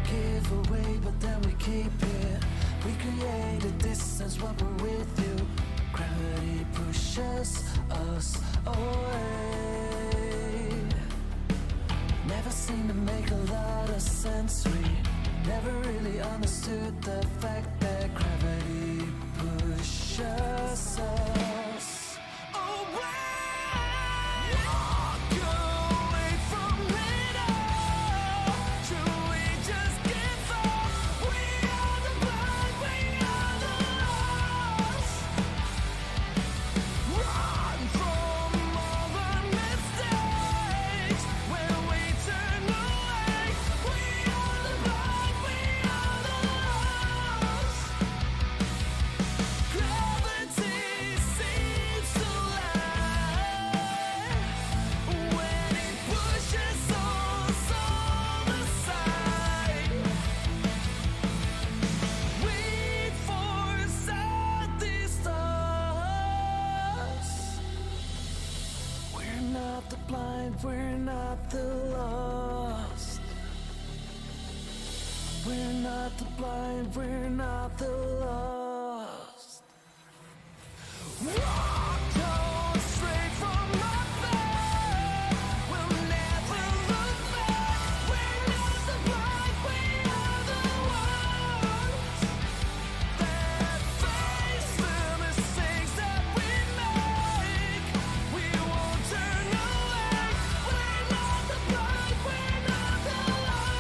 give away, but then we keep it. We create a distance when we're with you. Gravity pushes us away. Never seemed to make a lot of sense. We never really understood the fact that gravity pushes us away. Walk away from it all. Should we just give up? We are the blind, we are the lost. Run from all the mistakes when we turn away. We are the blind, we are the lost. Gravity seems to lie when it pushes us all aside. We force out these thoughts. We're not the blind, we're not the lost. We're not the blind, we're not the lost. Walk on straight from my bed. We'll never look back. We're not the blind, we are the ones that face the mistakes that we make. We won't turn away. We're not the blind, we're not the lost.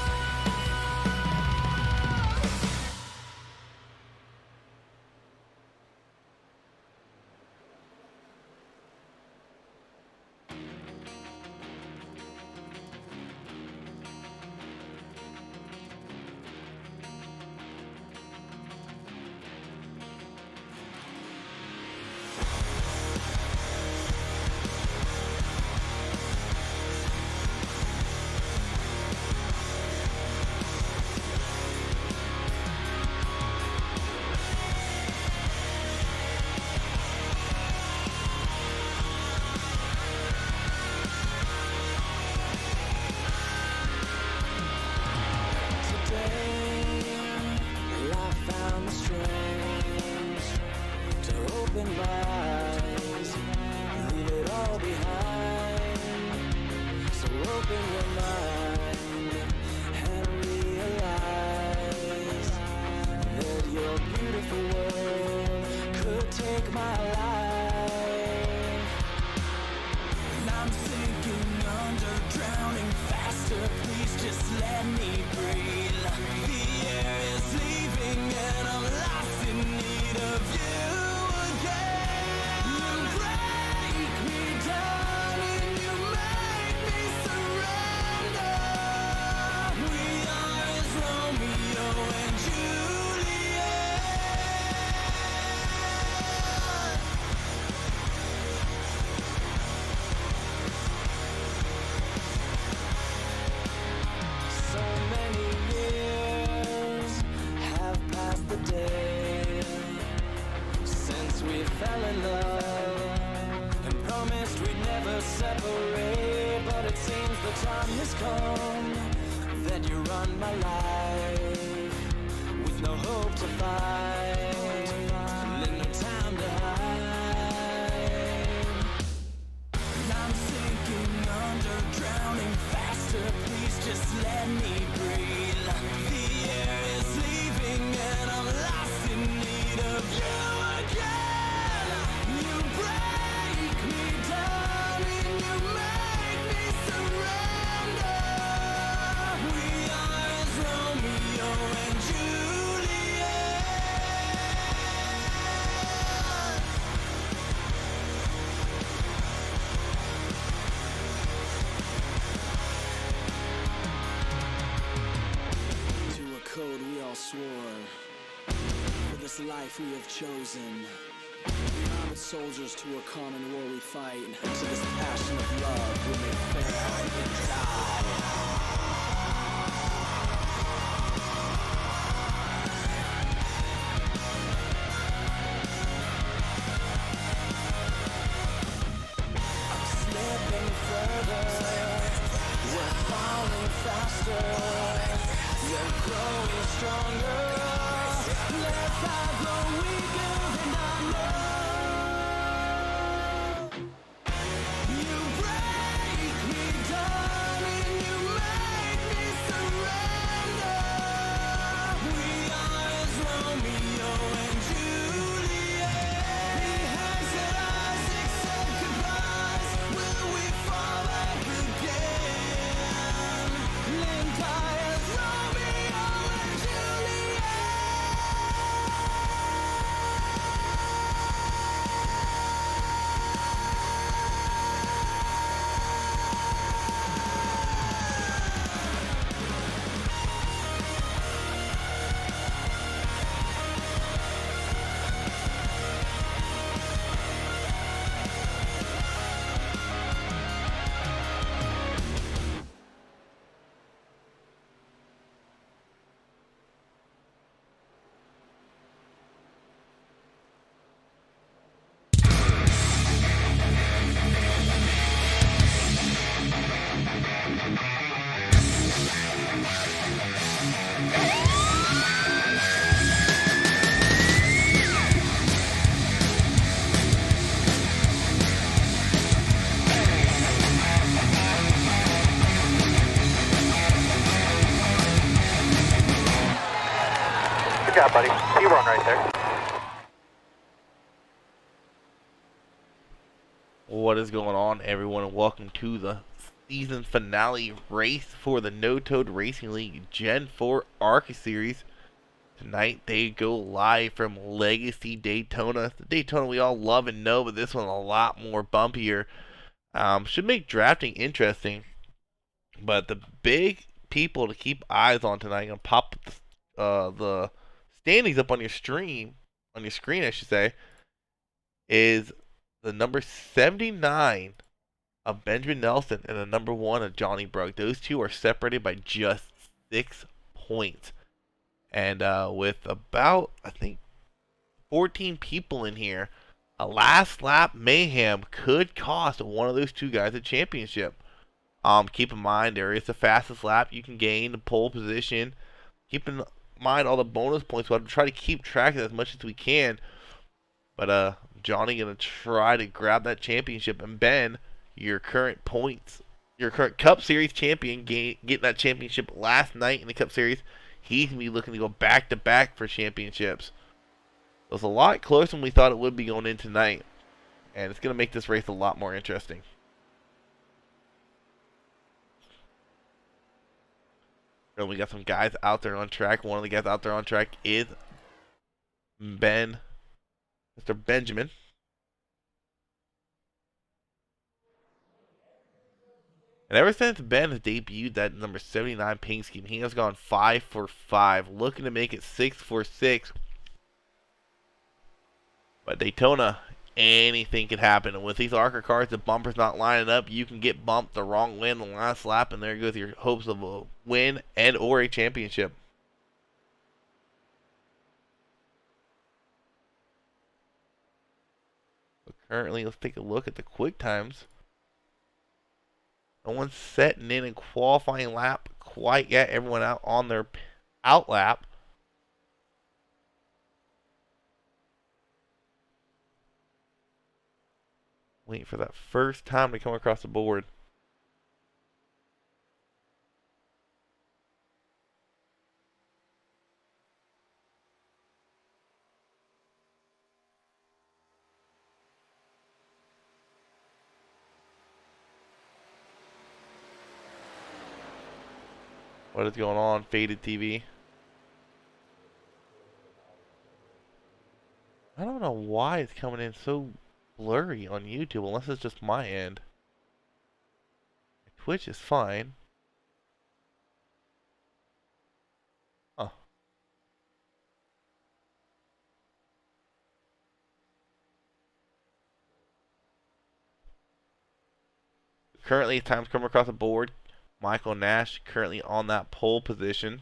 Separate, but it seems the time has come that you run my life with no hope to fight, little time to hide. I'm sinking under, drowning faster. Please just let me breathe. The air is leaving and I'm lost in need of you again. You break me down and you make me surrender. We are as Romeo and Juliet. To a code we all swore, for this life we have chosen. Armored soldiers to a common war we fight, and to this passion of love we may fair and die. I'm slipping further, we're falling faster. You're growing stronger. Left I grow weaker, and I know you break me down and you make me surrender. We are as Romeo and Juliet. Behind said eyes accept goodbyes. Will we fall back again? Live by as Romeo and Juliet. Good job, buddy. You run right there. What is going on, everyone, and welcome to the season finale race for the No Toad Racing League Gen 4 ARCA Series. Tonight they go live from Legacy Daytona. The Daytona we all love and know, but this one a lot more bumpier. Should make drafting interesting. But the big people to keep eyes on tonight, I'm gonna pop the standings up on your screen, I should say, is the number 79 of Benjamin Nelson and the number 1 of Johnny Brugg. Those two are separated by just 6 points. And with about, I think, 14 people in here, a last lap mayhem could cost one of those two guys a championship. Keep in mind, there is the fastest lap you can gain, the pole position. Keep in mind all the bonus points. We'll have to try to keep track of it as much as we can. But Johnny gonna try to grab that championship, and Ben, your current Cup Series champion, getting that championship last night in the Cup Series. He's gonna be looking to go back to back for championships. It was a lot closer than we thought it would be going in tonight, and it's gonna make this race a lot more interesting. And we got some guys out there on track. One of the guys out there on track is Mr. Benjamin. And ever since Ben has debuted that number 79 paint scheme, he has gone 5 for 5, looking to make it 6 for 6. But Daytona, anything could happen. And with these ARCA cars, the bumper's not lining up, you can get bumped the wrong way in the last lap, and there goes your hopes of a win and or a championship. So currently, let's take a look at the quick times. No one's setting in qualifying lap quite yet. Everyone out on their out lap. Waiting for that first time to come across the board. What is going on, Faded TV? I don't know why it's coming in so blurry on YouTube, unless it's just my end. Twitch is fine. Huh. Currently, times coming across the board. Michael Nash currently on that pole position.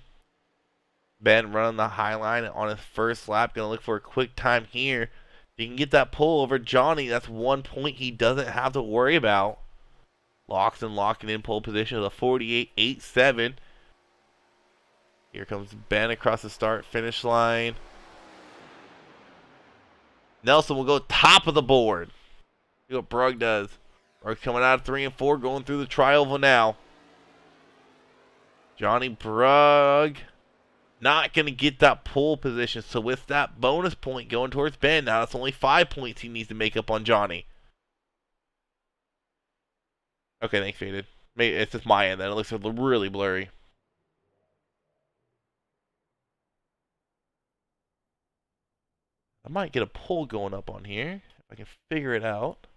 Ben running the high line on his first lap. Going to look for a quick time here. If he can get that pole over Johnny, that's 1 point he doesn't have to worry about. Locking in pole position with a 48.87. Here comes Ben across the start-finish line. Nelson will go top of the board. See what Brugg does. Brugg's coming out of 3 and 4, going through the tri-oval now. Johnny Brugg not going to get that pole position. So with that bonus point going towards Ben, now it's only 5 points he needs to make up on Johnny. Okay, thanks, Faded. Maybe it's just my end then. It looks really blurry. I might get a poll going up on here if I can figure it out.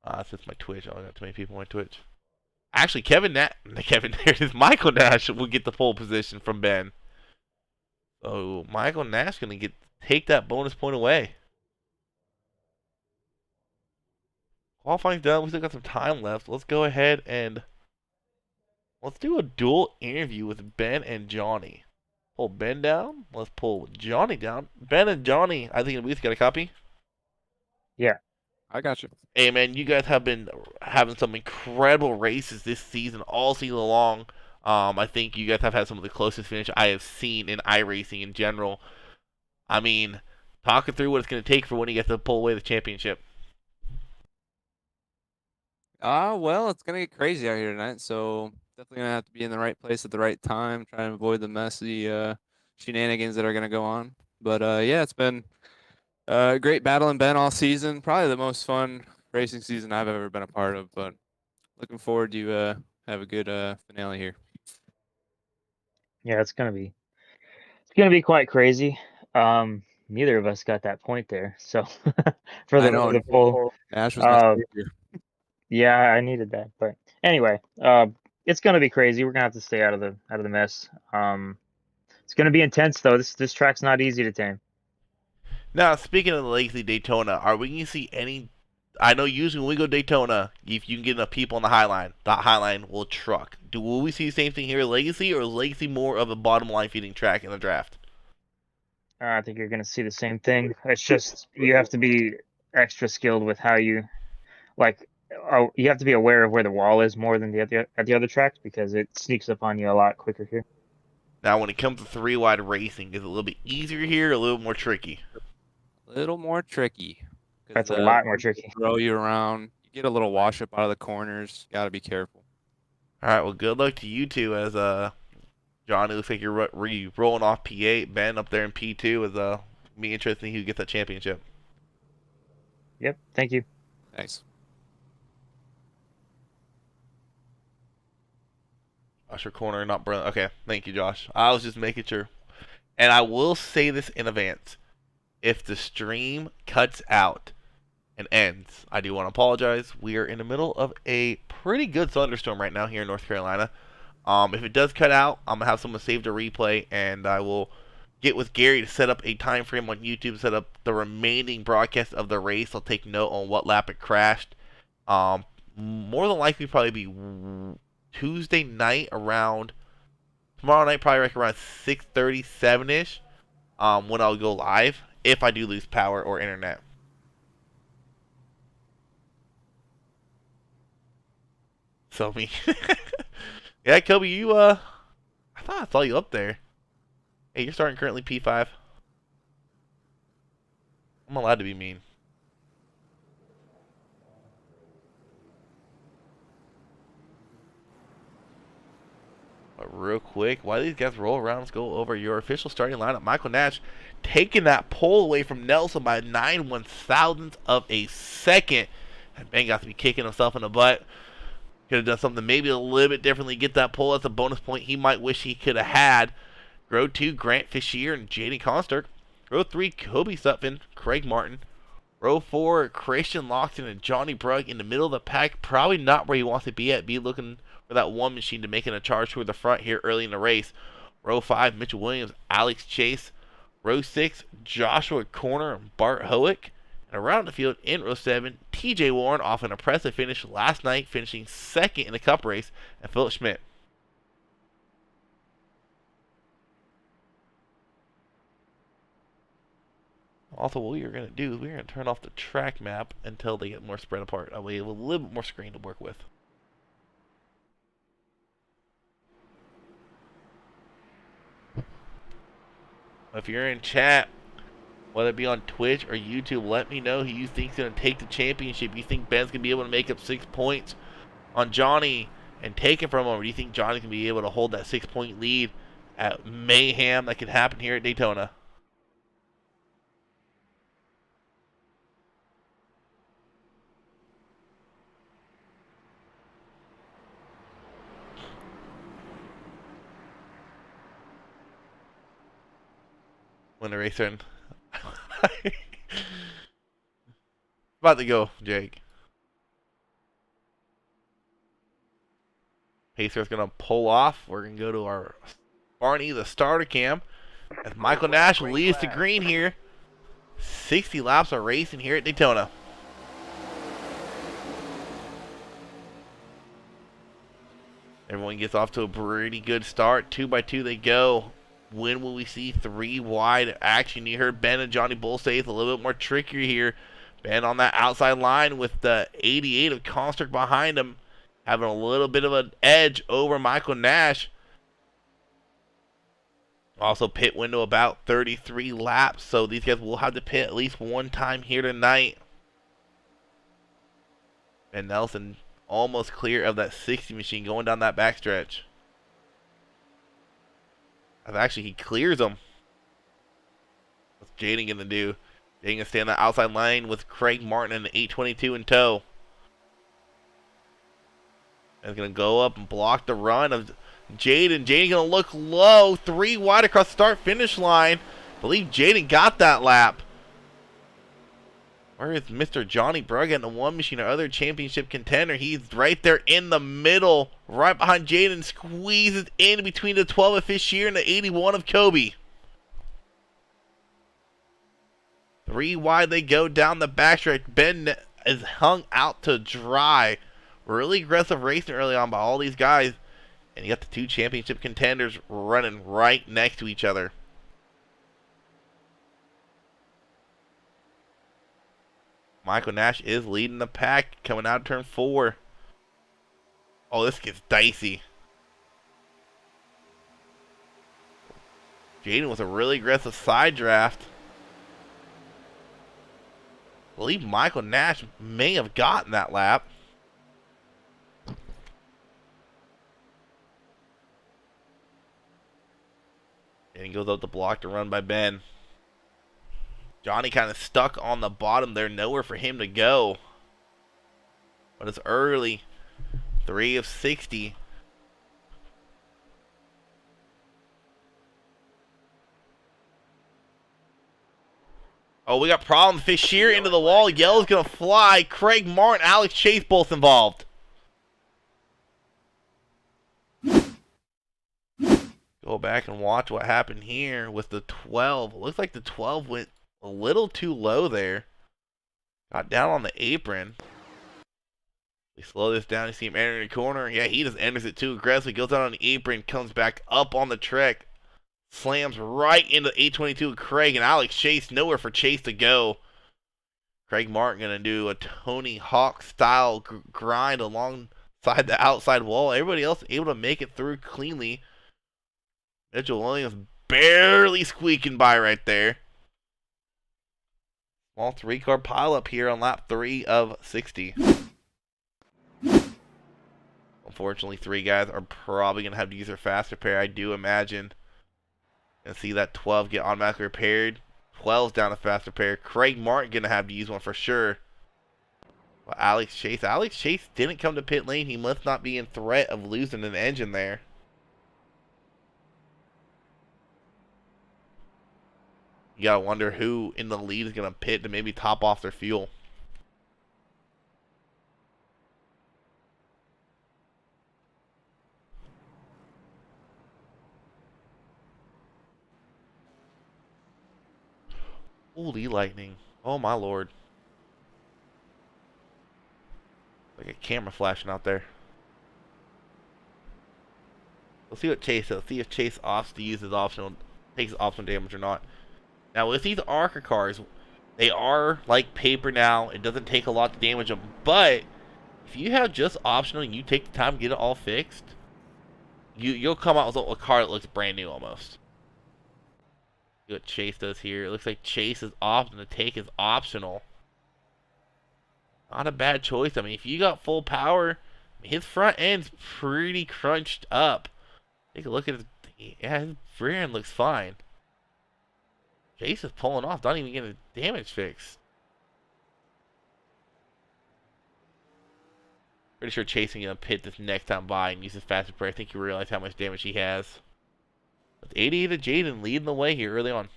It's just my Twitch. I got too many people on my Twitch. Actually, Michael Nash will get the pole position from Ben. So Michael Nash gonna take that bonus point away. Qualifying's done. We still got some time left. Let's go ahead and let's do a dual interview with Ben and Johnny. Pull Ben down. Let's pull Johnny down. Ben and Johnny, I think at least got a copy. Yeah. I got you. Hey, man, you guys have been having some incredible races this season, all season long. I think you guys have had some of the closest finish I have seen in iRacing in general. I mean, talking through what it's going to take for when you get to pull away the championship. Well, it's gonna get crazy out here tonight, so definitely gonna have to be in the right place at the right time, try and avoid the messy shenanigans that are gonna go on. But yeah, it's been a great battling Ben all season. Probably the most fun racing season I've ever been a part of. But looking forward to have a good finale here. Yeah, it's gonna be quite crazy. Neither of us got that point there, so for I know. the poll. Ash was my savior. Yeah, I needed that. But anyway, it's gonna be crazy. We're gonna have to stay out of the mess. It's gonna be intense though. This track's not easy to tame. Now, speaking of the Legacy Daytona, are we going to see any... I know usually when we go Daytona, if you can get enough people on the high line, that high line will truck. Will we see the same thing here at Legacy, or is Legacy more of a bottom line feeding track in the draft? I think you're gonna see the same thing. It's just you have to be extra skilled with how you you have to be aware of where the wall is more than at the other tracks because it sneaks up on you a lot quicker here. Now, when it comes to 3-wide racing, is it a little bit easier here or a little more tricky? A little more tricky. That's a lot more tricky. Throw you around. You get a little wash up out of the corners. Got to be careful. All right, well, good luck to you two as John, it looks like you're rolling off P8. Ben up there in P2 is be interesting who gets that championship. Yep, thank you. Thanks. Usher corner, not Brent. Okay, thank you, Josh. I was just making sure. And I will say this in advance. If the stream cuts out and ends, I do want to apologize. We are in the middle of a pretty good thunderstorm right now here in North Carolina. If it does cut out, I'm going to have someone save the replay, and I will get with Gary to set up a time frame on YouTube, set up the remaining broadcast of the race. I'll take note on what lap it crashed. More than likely probably be Tuesday night around, tomorrow night probably like around 6:30, 7-ish, when I'll go live, if I do lose power or internet. So me. Yeah, Kobe, you, I thought I saw you up there. Hey, you're starting currently P5. I'm allowed to be mean. But real quick, while these guys roll around, let's go over your official starting lineup. Michael Nash taking that pole away from Nelson by 9/1000th of a second. And Ben got to be kicking himself in the butt. Could have done something maybe a little bit differently. Get that pole. That's a bonus point he might wish he could have had. Row 2, Grant Fishier and Jaden Consterk. Row 3, Kobe Sutphin, Craig Martin. Row 4, Christian Lockton and Johnny Brugg in the middle of the pack. Probably not where he wants to be at. Be looking for that one machine to make it a charge toward the front here early in the race. Row 5, Mitchell Williams, Alex Chase. Row 6, Joshua Corner and Bart Howick. And around the field in row 7, TJ Warren off an impressive finish last night, finishing second in the Cup race, and Philip Schmidt. Also, what we are going to do is we're going to turn off the track map until they get more spread apart. That way we have a little bit more screen to work with. If you're in chat, whether it be on Twitch or YouTube, let me know who you think's going to take the championship. You think Ben's going to be able to make up 6 points on Johnny and take it from him, or do you think Johnny's going to be able to hold that 6-point lead at mayhem that could happen here at Daytona? When the racer in. About to go, Jake. Pacer's going to pull off. We're going to go to our Barney, the starter cam, as Michael Nash leads the green here. 60 laps of racing here at Daytona. Everyone gets off to a pretty good start. 2 by 2 they go. When will we see 3 wide action? You heard Ben and Johnny Bull say it's a little bit more trickier here. Ben on that outside line with the 88 of Construct behind him, having a little bit of an edge over Michael Nash. Also pit window about 33 laps, so these guys will have to pit at least one time here tonight. And Nelson almost clear of that 60 machine going down that backstretch. Actually, he clears them. What's Jaden going to do? Jaden going to stay on the outside lane with Craig Martin in the 822 in tow. And going to go up and block the run of Jaden. Jaden going to look low. 3 wide across the start-finish line. I believe Jaden got that lap. Where is Mr. Johnny Brugge in the one machine, our other championship contender? He's right there in the middle, right behind Jaden, squeezes in between the 12 of Fishier and the 81 of Kobe. 3 wide they go down the backstretch. Ben is hung out to dry. Really aggressive racing early on by all these guys. And you got the 2 championship contenders running right next to each other. Michael Nash is leading the pack coming out of turn 4. Oh, this gets dicey. Jaden with a really aggressive side draft. I believe Michael Nash may have gotten that lap. And he goes up the block to run by Ben. Johnny kind of stuck on the bottom there, nowhere for him to go. But it's early. 3 of 60. Oh, we got problems. Fishier into the wall. Yellow's going to fly. Craig Martin, Alex Chase both involved. Go back and watch what happened here with the 12. Looks like the 12 went a little too low there. Got down on the apron. We slow this down. You see him entering the corner. Yeah, he just enters it too aggressively. Goes down on the apron. Comes back up on the track. Slams right into the 822 of Craig. And Alex Chase, nowhere for Chase to go. Craig Martin going to do a Tony Hawk style grind alongside the outside wall. Everybody else able to make it through cleanly. Mitchell Williams barely squeaking by right there. Small 3-car pileup here on lap 3 of 60. Unfortunately, 3 guys are probably going to have to use their fast repair, I do imagine. And see that 12 get automatically repaired. 12's down to fast repair. Craig Martin going to have to use one for sure. Well, Alex Chase didn't come to pit lane. He must not be in threat of losing an engine there. You gotta wonder who in the lead is gonna pit to maybe top off their fuel. Holy lightning. Oh my lord. Like a camera flashing out there. Let's see what Chase does. See if Chase opts to use his optional, takes optional damage or not. Now with these ARCA cars, they are like paper now. It doesn't take a lot to damage them. But if you have just optional and you take the time to get it all fixed, you'll come out with a car that looks brand new almost. See what Chase does here. It looks like Chase is off and the take is optional. Not a bad choice. I mean, if you got full power, his front end's pretty crunched up. Take a look at his, yeah, his rear end looks fine. Chase is pulling off, not even getting a damage fix. Pretty sure Chasing gonna pit this next time by and use his fastest prayer. I think you realize how much damage he has. With 88 of Jaden leading the way here early on.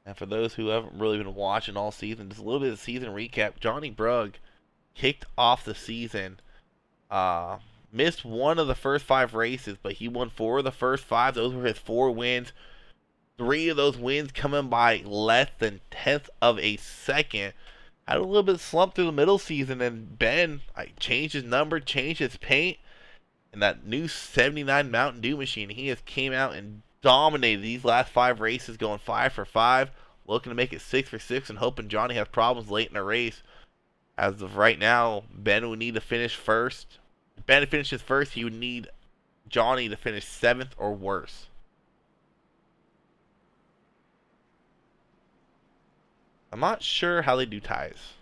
And for those who haven't really been watching all season, just a little bit of season recap. Johnny Brugg kicked off the season. Missed one of the first 5 races, but he won 4 of the first 5. Those were his 4 wins. 3 of those wins coming by less than 1/10 of a second. Had a little bit of slump through the middle season, and Ben changed his number, changed his paint, and that new 79 Mountain Dew machine. He has came out and dominated these last 5 races, going 5 for 5, looking to make it 6 for 6, and hoping Johnny has problems late in the race. As of right now, Ben would need to finish first. If Ben finishes first, he would need Johnny to finish 7th or worse. I'm not sure how they do ties.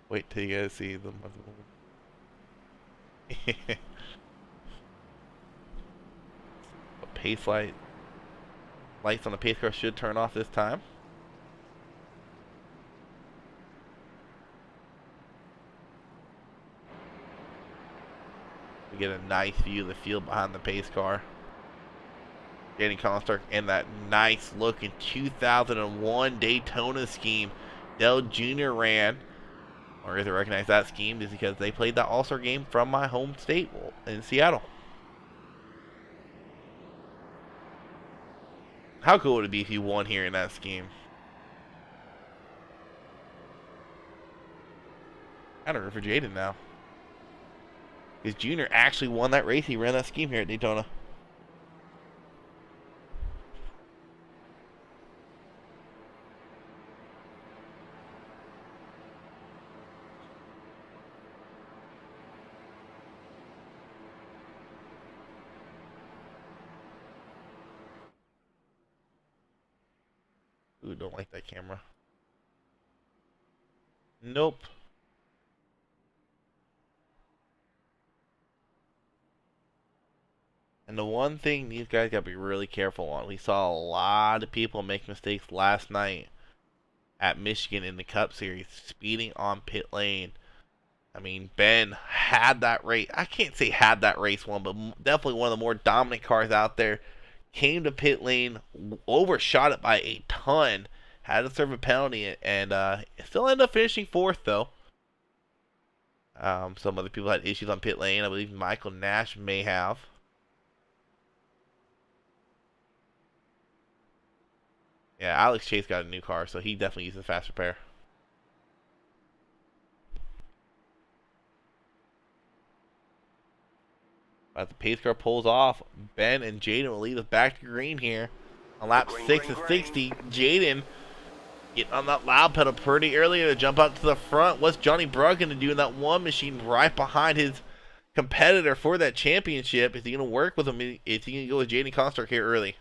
Wait till you guys see them. Pace lights on the pace car should turn off this time. We get a nice view of the field behind the pace car. Danny Constark in that nice looking 2001 Daytona scheme Dell Jr. ran. Or reason I recognize that scheme is because they played that All-Star game from my home state in Seattle. How cool would it be if you won here in that scheme? I don't know for Jaden now. Because Junior actually won that race. He ran that scheme here at Daytona. Ooh, don't like that camera. Nope. And the one thing these guys gotta be really careful on, we saw a lot of people make mistakes last night at Michigan in the Cup Series, speeding on pit lane. I mean, Ben had that race. I can't say had that race won, but definitely one of the more dominant cars out there. Came to pit lane, overshot it by a ton, had to serve a penalty, and still ended up finishing 4th though. Some other people had issues on pit lane. I believe Michael Nash may have. Yeah, Alex Chase got a new car, so he definitely uses fast repair. As the pace car pulls off, Ben and Jaden will lead us back to green here. On lap 6 of 60, Jaden getting on that loud pedal pretty early to jump out to the front. What's Johnny Brugg going to do in that one machine right behind his competitor for that championship? Is he going to work with him? Is he going to go with Jaden Constark here early?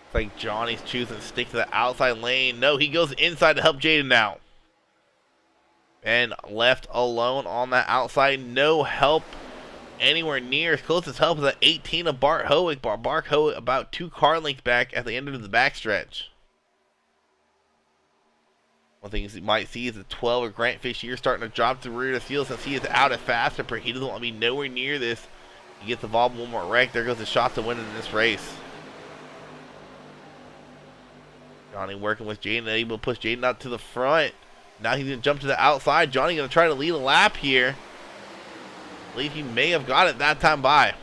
It's like Johnny's choosing to stick to the outside lane. No, he goes inside to help Jaden out. Ben left alone on that outside. No help anywhere near. As close as help is at 18 of Bart Howick. Bart Howick about 2 car lengths back at the end of the backstretch. One thing you might see is the 12 of Grant Fisher starting to drop to the rear of the field since he is out of faster. He doesn't want to be nowhere near this. He gets involved in one more wreck. There goes the shot to win in this race. Johnny working with Jaden, able to push Jaden out to the front. Now he's going to jump to the outside. Johnny going to try to lead a lap here. I believe he may have got it that time by.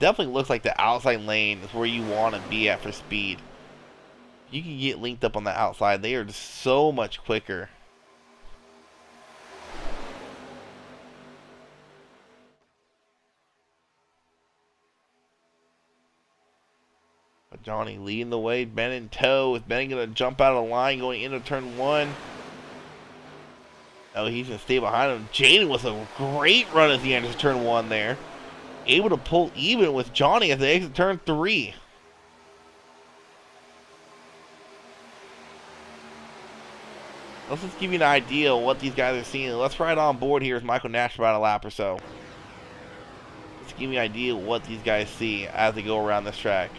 definitely looks like the outside lane is where you want to be at for speed. You can get linked up on the outside. They are just so much quicker. But Johnny leading the way. Ben in tow. Is Ben going to jump out of the line going into turn 1? Oh, he's going to stay behind him. Jaden with a great run as he enters turn 1 there. Able to pull even with Johnny as they exit turn 3. Let's just give you an idea of what these guys are seeing. Let's ride on board here with Michael Nash for about a lap or so. Let's give you an idea of what these guys see as they go around this track.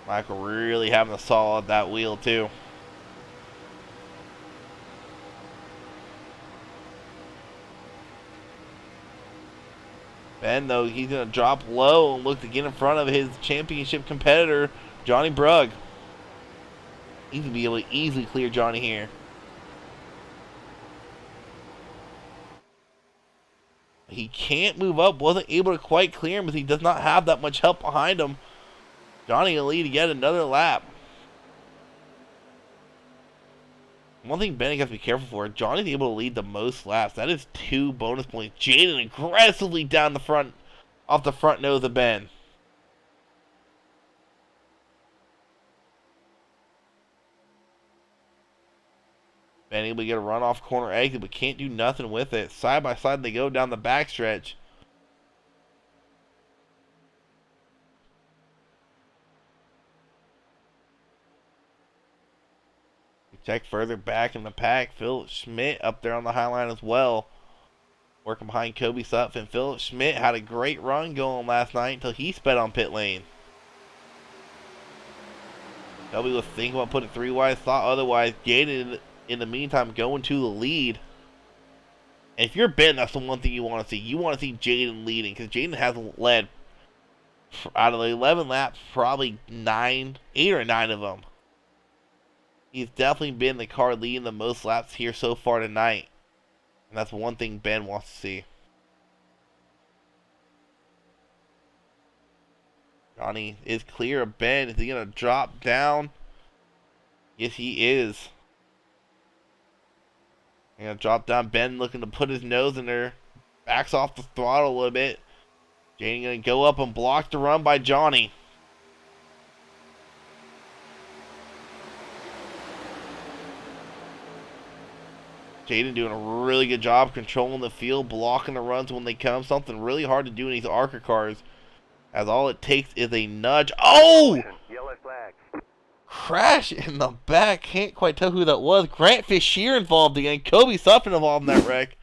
Michael really having a saw at that wheel too. Ben, though, he's going to drop low and look to get in front of his championship competitor, Johnny Brugg. He's going to be able to easily clear Johnny here. He can't move up, wasn't able to quite clear him, but he does not have that much help behind him. Johnny will lead yet another lap. One thing Ben has to be careful for, Johnny's able to lead the most laps. That is 2 bonus points. Jaden aggressively down the front, off the front nose of Ben. Ben able to get a run off corner exit, but can't do nothing with it. Side by side they go down the backstretch. Check further back in the pack. Philip Schmidt up there on the high line as well. Working behind Kobe Sutphin. Philip Schmidt had a great run going last night until he sped on pit lane. Kobe was thinking about putting 3 wide, thought otherwise. Jaden, in the meantime, going to the lead. And if you're Ben, that's the one thing you want to see. You want to see Jaden leading, because Jaden hasn't led out of the 11 laps, probably 8 or 9 of them. He's definitely been the car leading the most laps here so far tonight. And that's one thing Ben wants to see. Johnny is clear of Ben. Is he going to drop down? Yes, he is. He's going to drop down. Ben looking to put his nose in there. Backs off the throttle a little bit. Jaden going to go up and block the run by Johnny. Jaden doing a really good job controlling the field, blocking the runs when they come. Something really hard to do in these ARCA cars, as all it takes is a nudge. Oh! Yellow flag. Crash in the back. Can't quite tell who that was. Grant Fisher involved again. Kobe Sutphin involved in that wreck.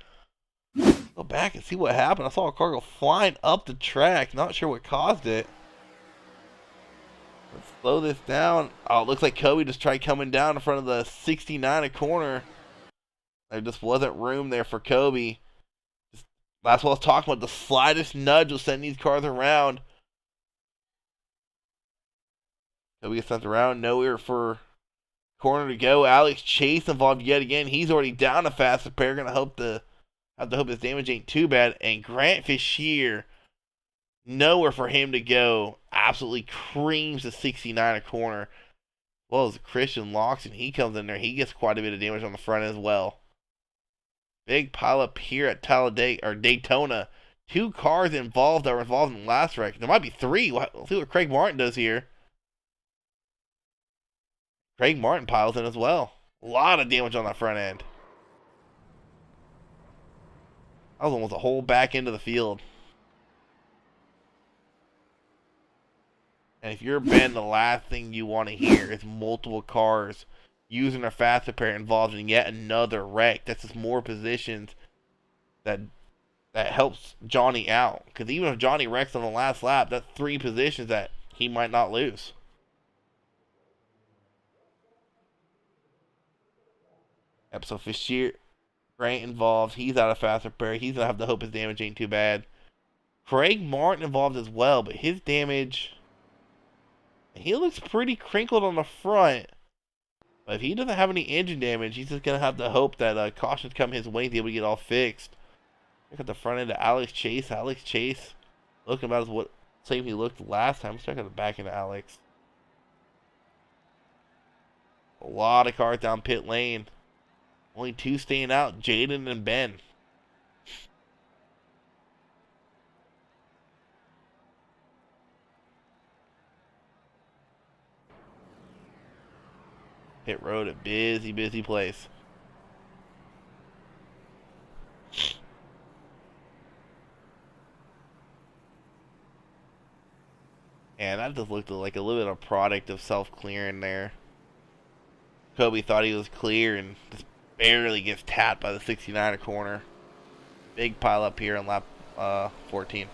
Go back and see what happened. I saw a car go flying up the track. Not sure what caused it. Let's slow this down. Oh, it looks like Kobe just tried coming down in front of the 69 corner. There just wasn't room there for Kobe. That's what I was talking about. The slightest nudge will send these cars around. Kobe gets sent around. Nowhere for corner to go. Alex Chase involved yet again. He's already down a fast pair. Gonna have to hope his damage ain't too bad. And Grant Fisher, nowhere for him to go. Absolutely creams the 69 corner. Well as Christian Loxton, he comes in there. He gets quite a bit of damage on the front as well. Big pile up here at Talladega or Daytona. 2 cars involved that were involved in the last wreck. There might be 3. We'll see what Craig Martin does here. Craig Martin piles in as well. A lot of damage on that front end. That was almost a whole back end of the field. And if you're Ben, the last thing you want to hear is multiple cars using their fast repair involved in yet another wreck. That's just more positions that helps Johnny out. Because even if Johnny wrecks on the last lap, that's 3 positions that he might not lose. Yep, so Fisher, Grant involved. He's out of fast repair. He's going to have to hope his damage ain't too bad. Craig Martin involved as well, but his damage, he looks pretty crinkled on the front. But if he doesn't have any engine damage, he's just going to have to hope that cautions come his way and be able to get all fixed. Look at the front end of Alex Chase. Alex Chase looking about as what same he looked last time. Let's check out the back end of Alex. A lot of cars down pit lane. Only 2 staying out, Jaden and Ben. Pit road, a busy, busy place. And that just looked like a little bit of product of self-clearing there. Kobe thought he was clear and just barely gets tapped by the 69er corner. Big pile up here on lap 14.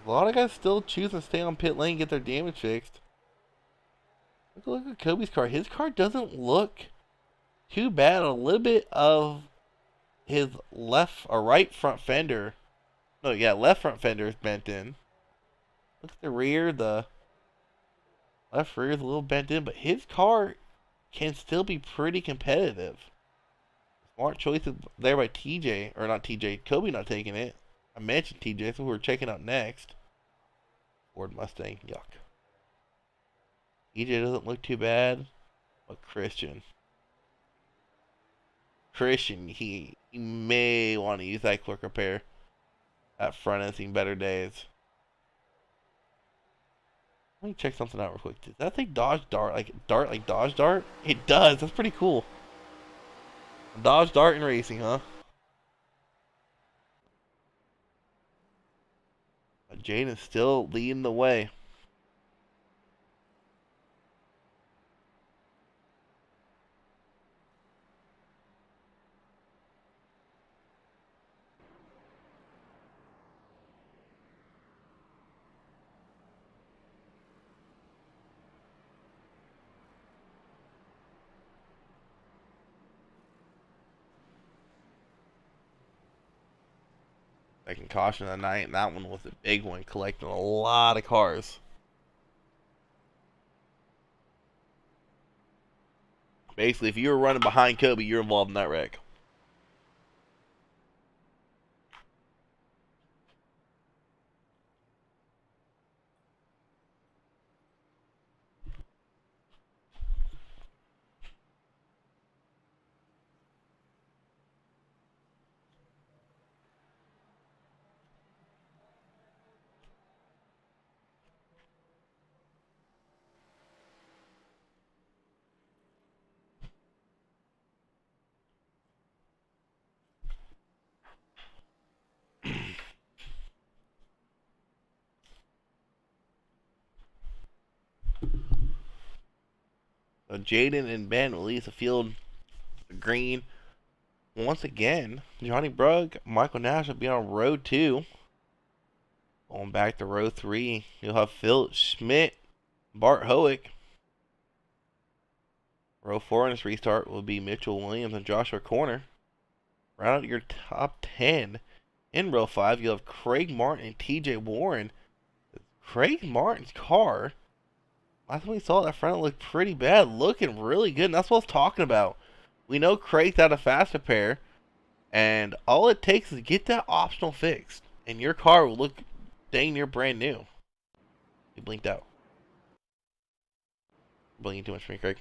A lot of guys still choose to stay on pit lane and get their damage fixed. Look at Kobe's car. His car doesn't look too bad. A little bit of his left or right front fender. No, yeah, left front fender is bent in. Look at the rear. The left rear is a little bent in, but his car can still be pretty competitive. Smart choices there by TJ, or not TJ, Kobe not taking it. I mentioned TJ, so we're checking out next. Ford Mustang, yuck. TJ doesn't look too bad, but Christian, he may want to use that quick repair. That front end seen better days. Let me check something out real quick. Does that thing Dodge Dart like Dodge Dart? It does. That's pretty cool. Dodge Dart and racing, huh? Jaden's still leading the way. Second caution of the night, and that one was a big one, collecting a lot of cars. Basically, if you were running behind Kobe, you're involved in that wreck. So Jaden and Ben will leave the field green. Once again, Johnny Brugg, Michael Nash will be on row 2. Going back to row 3, you'll have Phil Schmidt, Bart Howick. Row 4 in this restart will be Mitchell Williams and Joshua Corner. Round out your top 10. In row 5, you'll have Craig Martin and TJ Warren. Craig Martin's car, last time we saw that front looked pretty bad, looking really good, and that's what I was talking about. We know Craig's got a fast repair, and all it takes is to get that optional fixed, and your car will look dang near brand new. He blinked out. Blinking too much for me, Craig.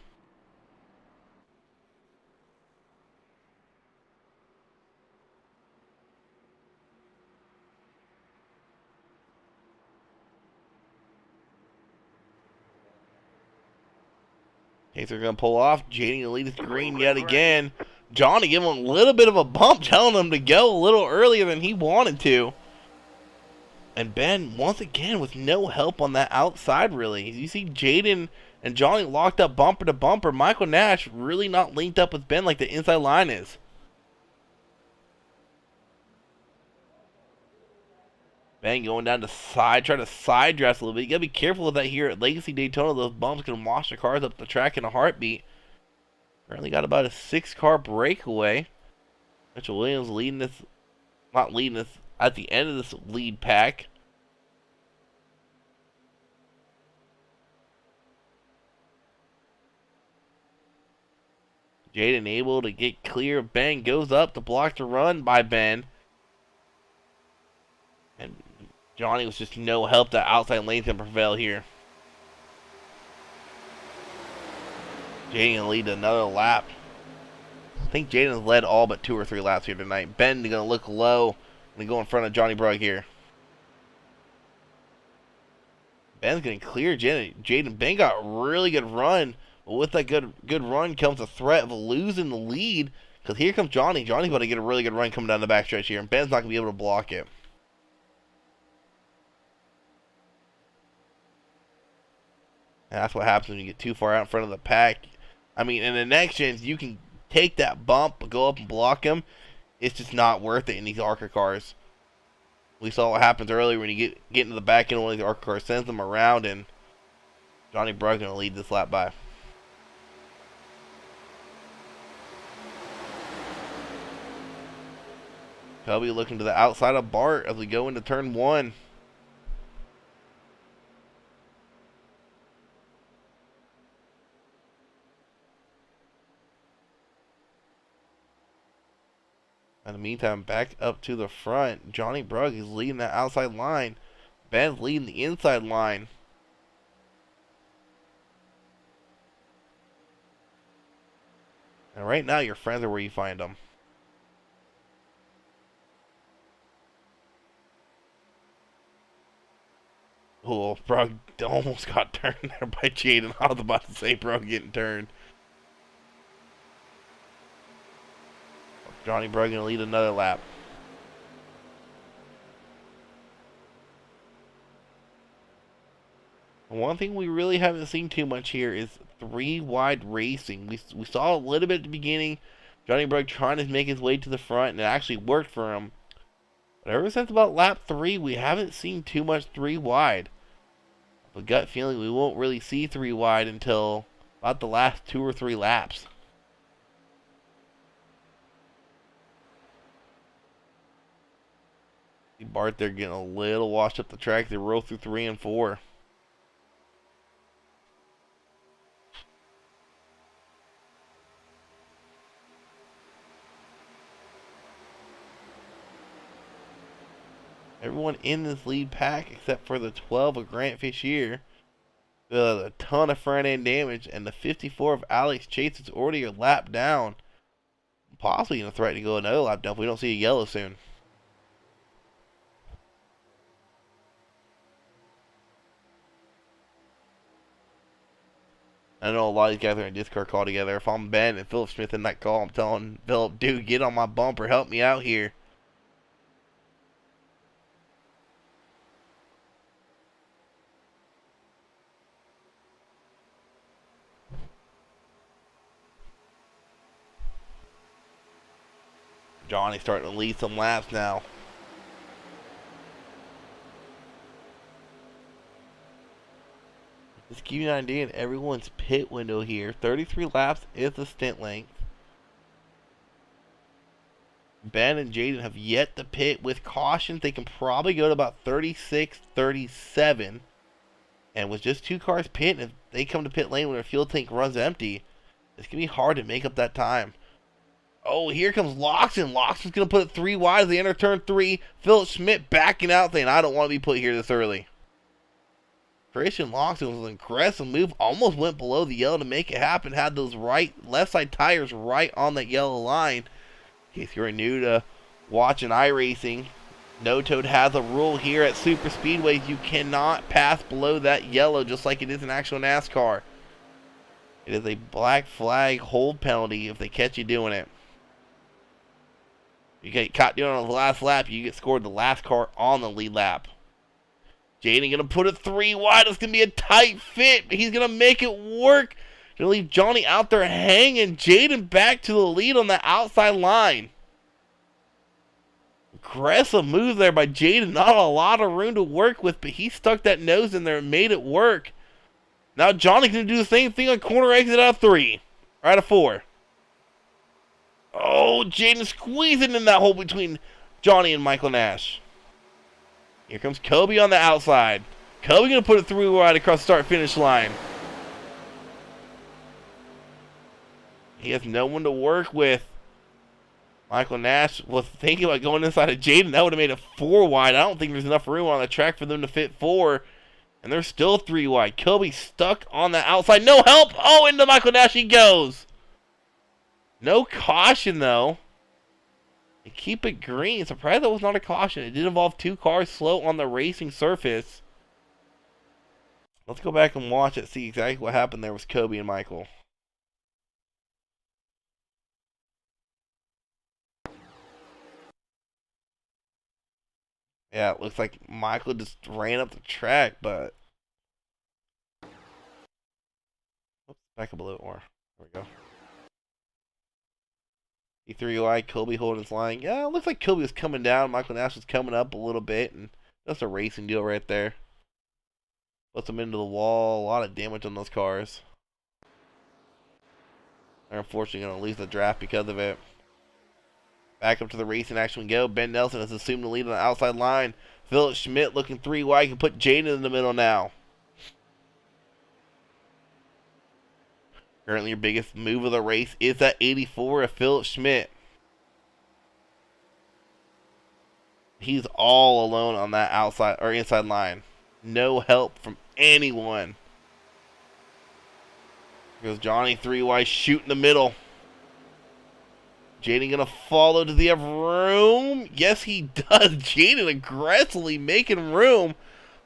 Okay, so they're going to pull off. Jaden to lead his green yet again. Johnny giving him a little bit of a bump, telling him to go a little earlier than he wanted to. And Ben, once again, with no help on that outside, really. You see Jaden and Johnny locked up bumper to bumper. Michael Nash really not linked up with Ben like the inside line is. Ben going down the side, trying to side dress a little bit. You got to be careful of that here at Legacy Daytona. Those bumps can wash the cars up the track in a heartbeat. Currently got about a 6-car breakaway. Mitchell Williams leading this not leading us at the end of this lead pack. Jaden able to get clear. Ben goes up to block the run by Ben. And Johnny was just no help. That outside lane can prevail here. Jaden gonna lead another lap. I think Jaden's led all but 2 or 3 laps here tonight. Ben gonna look low. Gonna go in front of Johnny Brugg here. Ben's gonna clear Jaden. Ben got a really good run. But with that good run comes a threat of losing the lead. Because here comes Johnny. Johnny's about to get a really good run coming down the backstretch here. And Ben's not going to be able to block it. And that's what happens when you get too far out in front of the pack. I mean, in the next gens, you can take that bump, go up and block him. It's just not worth it in these ARCA cars. We saw what happens earlier when you get into the back end of one of these ARCA cars, sends them around, and Johnny Brugg going to lead this lap by. Shelby looking to the outside of Bart as we go into turn 1. In the meantime, back up to the front, Johnny Brugg is leading that outside line. Ben's leading the inside line. And right now, your friends are where you find them. Oh, Brugg almost got turned there by Jaden. I was about to say Brugg getting turned. Johnny Brugg gonna lead another lap. One thing we really haven't seen too much here is 3 wide racing. We saw a little bit at the beginning. Johnny Brugg trying to make his way to the front, and it actually worked for him. But ever since about lap 3, we haven't seen too much 3 wide. A gut feeling we won't really see 3 wide until about the last 2 or 3 laps. See Bart there getting a little washed up the track. They roll through 3 and 4. Everyone in this lead pack, except for the 12 of Grant Fishier, a ton of front end damage, and the 54 of Alex Chase is already a lap down. Possibly going to threaten to go another lap down if we don't see a yellow soon. I know a lot of these guys are in a Discord call together. If I'm Ben and Philip Smith in that call, I'm telling Philip, dude, get on my bumper, help me out here. Johnny's starting to lead some laps now. Just give you an idea of everyone's pit window here. 33 laps is the stint length. Ben and Jaden have yet to pit with cautions. They can probably go to about 36, 37. And with just 2 cars pitting, if they come to pit lane when their fuel tank runs empty, it's going to be hard to make up that time. Oh, here comes Loxton. Loxton's going to put it 3 wide as they enter turn 3. Philip Schmidt backing out saying, I don't want to be put here this early. Christian Loxton was an aggressive move. Almost went below the yellow to make it happen. Had those left side tires right on that yellow line. In case you're new to watching iRacing, No Toad has a rule here at Super Speedways. You cannot pass below that yellow just like it is in actual NASCAR. It is a black flag hold penalty if they catch you doing it. You get caught doing it on the last lap, you get scored the last car on the lead lap. Jaden gonna put it 3 wide. It's gonna be a tight fit, but he's gonna make it work. Gonna leave Johnny out there hanging. Jaden back to the lead on the outside line. Aggressive move there by Jaden. Not a lot of room to work with, but he stuck that nose in there and made it work. Now Johnny's gonna do the same thing on corner exit out of 3. Or out of 4. Oh, Jaden squeezing in that hole between Johnny and Michael Nash. Here comes Kobe on the outside. Kobe going to put it through right across the start-finish line. He has no one to work with. Michael Nash was thinking about going inside of Jaden. That would have made it 4 wide. I don't think there's enough room on the track for them to fit 4. And they're still 3 wide. Kobe stuck on the outside. No help. Oh, into Michael Nash he goes. No caution, though. They keep it green. Surprised that was not a caution. It did involve 2 cars slow on the racing surface. Let's go back and watch it, see exactly what happened there with Kobe and Michael. Yeah, it looks like Michael just ran up the track, but... Oops, back up a little more. There we go. E3 wide, Kobe holding his line. Yeah, it looks like Kobe was coming down. Michael Nash was coming up a little bit, and that's a racing deal right there. Puts them into the wall. A lot of damage on those cars. They're unfortunately going to lose the draft because of it. Back up to the racing action we go. Ben Nelson has assumed the lead on the outside line. Philip Schmidt looking 3 wide. Can put Jaden in the middle now. Currently your biggest move of the race is that 84 of Philip Schmidt. He's all alone on that outside or inside line. No help from anyone. Here goes Johnny 3 wide, shoot in the middle. Jaden gonna follow. Does he have room? Yes, he does. Jaden aggressively making room.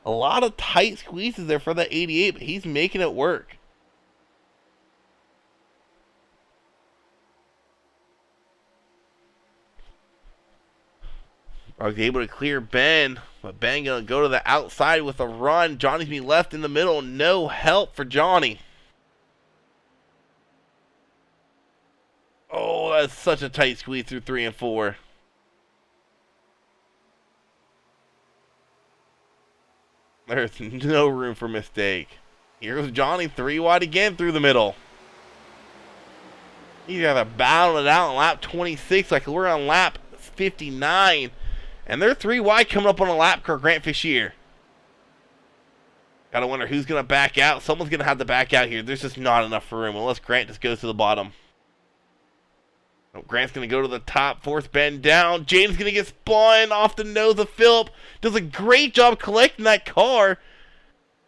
A lot of tight squeezes there for that 88, but he's making it work. I was able to clear Ben, but Ben gonna go to the outside with a run. Johnny's being left in the middle. No help for Johnny. Oh, that's such a tight squeeze through 3 and 4. There's no room for mistake. Here goes Johnny 3 wide again through the middle. He's got to battle it out on lap 26 like we're on lap 59. And they're 3 wide coming up on a lap car, Grant Fishier. Gotta wonder who's going to back out. Someone's going to have to back out here. There's just not enough room unless Grant just goes to the bottom. Oh, Grant's going to go to the top, force Ben down. Jaden's going to get spun off the nose of Philip. Does a great job collecting that car.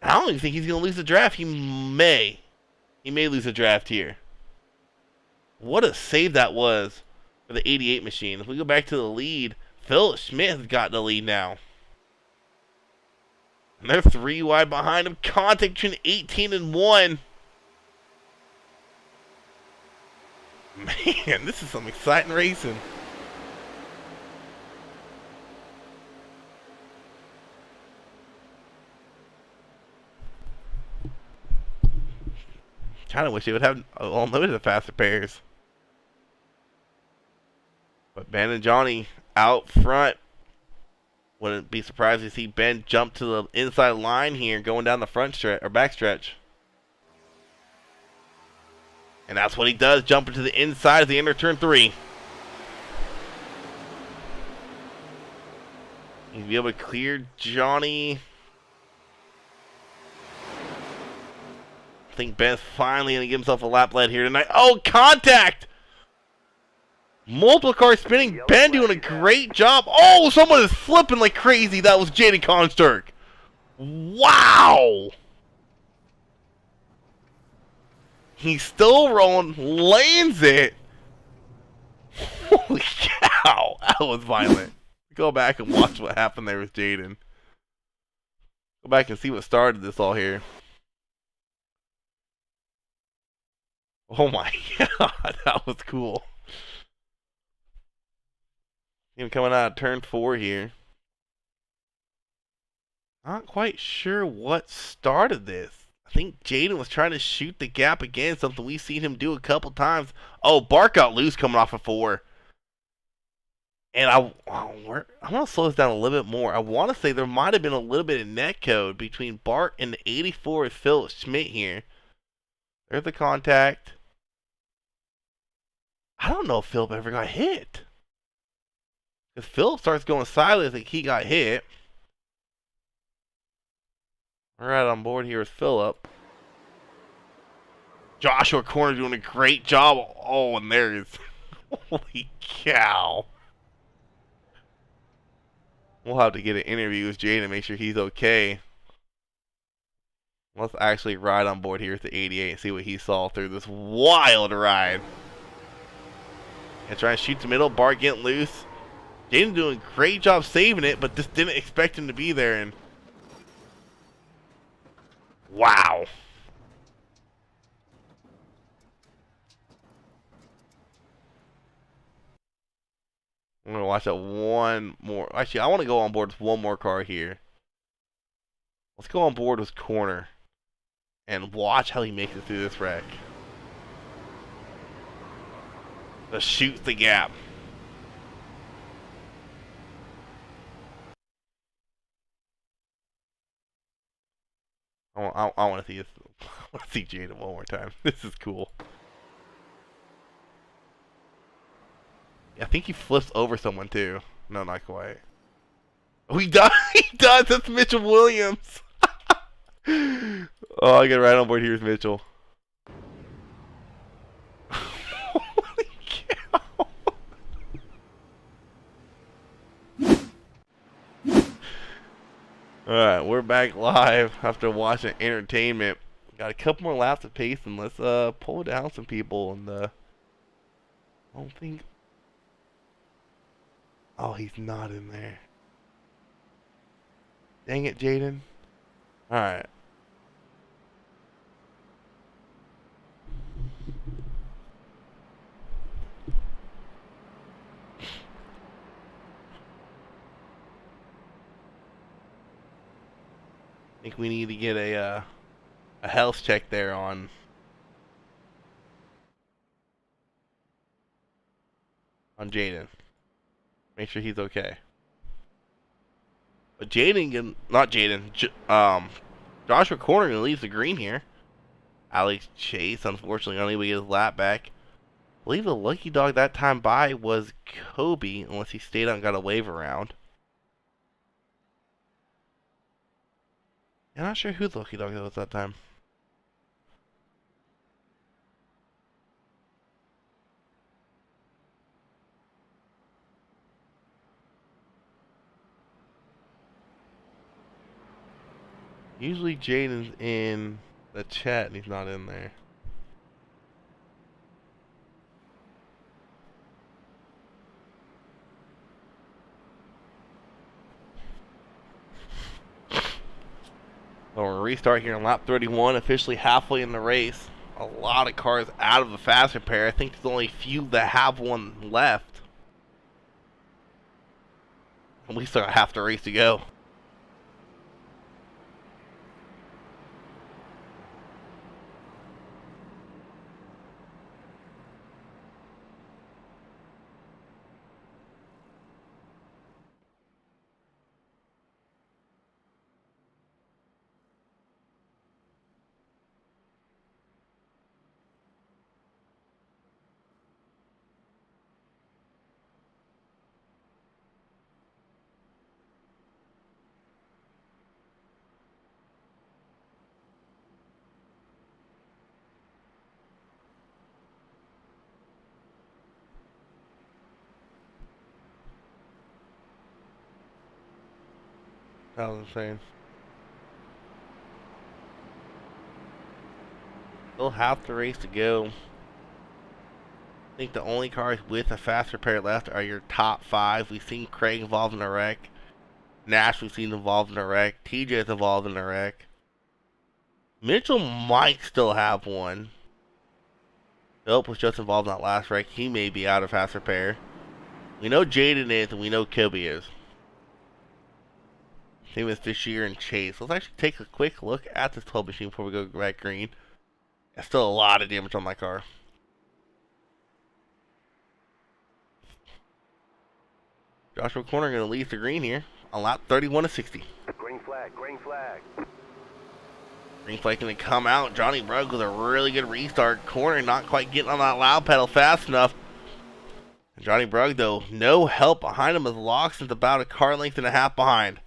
I don't even think he's going to lose the draft. He may lose the draft here. What a save that was for the 88 machine. If we go back to the lead, Philip Schmidt has got the lead now. And they're 3 wide behind him. Contact between 18 and 1. Man, this is some exciting racing. Kind of wish they would have unlimited faster pairs. But Ben and Johnny out front. Wouldn't be surprised to see Ben jump to the inside line here, going down the front stretch or back stretch. And that's what he does, jumping to the inside as they enter turn 3. He'll be able to clear Johnny. I think Ben's finally going to give himself a lap lead here tonight. Oh, contact! Multiple cars spinning. Ben doing a great job. Oh, someone is flipping like crazy. That was Jaden Konsturk. Wow! He's still rolling, lands it. Holy cow, that was violent. Go back and watch what happened there with Jaden. Go back and see what started this all here. Oh my god, that was cool. Him coming out of turn 4 here. Not quite sure what started this. I think Jaden was trying to shoot the gap again, something we've seen him do a couple times. Oh, Bart got loose coming off of 4. And I'm going to slow this down a little bit more. I want to say there might have been a little bit of net code between Bart and the 84 of Philip Schmidt here. There's the contact. I don't know if Philip ever got hit. Because Philip starts going sideways like he got hit. Right on board here is Philip. Joshua Corner doing a great job. Oh, and there is. Holy cow. We'll have to get an interview with Jay to make sure he's okay. Let's actually ride on board here with the 88 and see what he saw through this wild ride. And trying to shoot the middle. Bart getting loose. Jaden doing a great job saving it, but just didn't expect him to be there. And wow. I'm going to watch that one more. Actually, I want to go on board with one more car here. Let's go on board with Corner and watch how he makes it through this wreck. Let's shoot the gap. I want to see this. I want to see Jaden one more time. This is cool. I think he flips over someone too. No, not quite. Oh, he does. He does. That's Mitchell Williams. Oh, I get right on board here with Mitchell. Holy cow. Alright, we're back live after watching entertainment. Got a couple more laps of pace, and let's pull down some people. And I don't think. Oh, he's not in there. Dang it, Jaden. Alright. I think we need to get a health check there on Jaden. Make sure he's okay. But Jaden, not Jaden, Joshua Corner leaves the green here. Alex Chase, unfortunately, unable to get his lap back. I believe the lucky dog that time by was Kobe, unless he stayed out and got a wave around. I'm not sure who the lucky dog was that time. Usually Jaden's in the chat and he's not in there. So we'll restart here on lap 31, officially halfway in the race. A lot of cars out of the faster pair. I think there's only a few that have one left. And we still got half the race to go. That was insane. Still half the race to go. I think the only cars with a faster pair left are your top 5. We've seen Craig involved in a wreck. Nash we've seen involved in a wreck. TJ's involved in a wreck. Mitchell might still have one. Philip was just involved in that last wreck. He may be out of faster pair. We know Jaden is, and we know Kobe is. Same with Fisher and Chase. Let's actually take a quick look at this 12 machine before we go back green. There's still a lot of damage on my car. Joshua Corner going to leave the green here on lap 31 of 60. Green flag, green flag. Green flag going to come out. Johnny Rugg with a really good restart. Corner not quite getting on that loud pedal fast enough. Johnny Brugg, though, no help behind him as Loxton's about a car length and a half behind.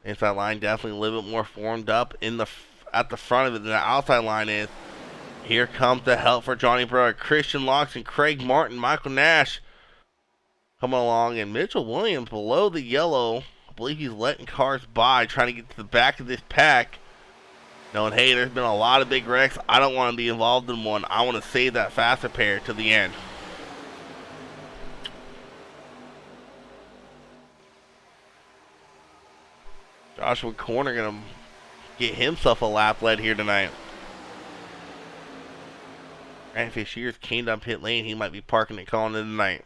Inside line definitely a little bit more formed up at the front of it than the outside line is. Here comes the help for Johnny Brugg. Christian Loxton, Craig Martin, Michael Nash coming along, and Mitchell Williams below the yellow. I believe he's letting cars by, trying to get to the back of this pack. Knowing, hey, there's been a lot of big wrecks. I don't want to be involved in one. I want to save that faster pair to the end. Joshua Corner going to get himself a lap led here tonight. Grant Fishier's came down pit lane. He might be parking and calling it tonight.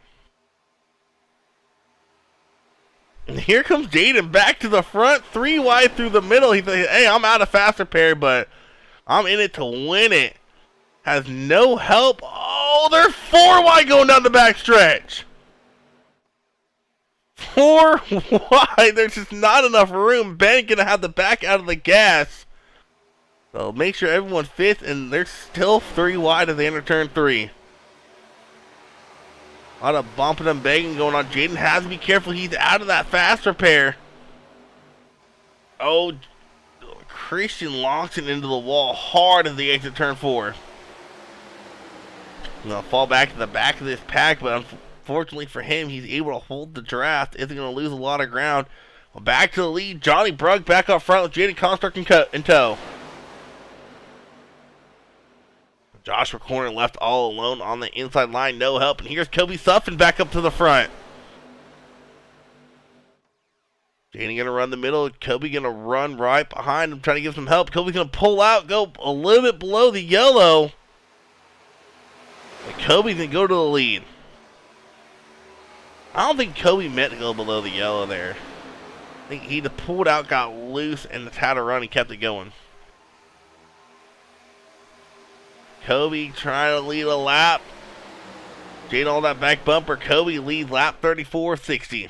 And here comes Jaden back to the front, 3 wide through the middle. He's like, hey, I'm out of faster pair, but I'm in it to win it. Has no help. Oh, they're 4 wide going down the back stretch. 4 wide. There's just not enough room. Ben gonna have to back out of the gas. So make sure everyone fits, and they're still 3 wide as they enter turn 3. A lot of bumping and banging going on. Jaden has to be careful. He's out of that faster pair. Oh, Christian Loxton into the wall hard as they exit turn 4. He's going to fall back to the back of this pack, but unfortunately for him, he's able to hold the draft. Isn't going to lose a lot of ground. Well, back to the lead. Johnny Brugg back up front with Jaden Construct in tow. Joshua Corner left all alone on the inside line, no help. And here's Kobe Suffin back up to the front. Jaden going to run the middle. Kobe going to run right behind him, trying to give some help. Kobe's going to pull out, go a little bit below the yellow. And Kobe's going to go to the lead. I don't think Kobe meant to go below the yellow there. I think he pulled out, got loose, and had to run and kept it going. Kobe trying to lead a lap. Jaden all that back bumper. Kobe leads lap 34.60.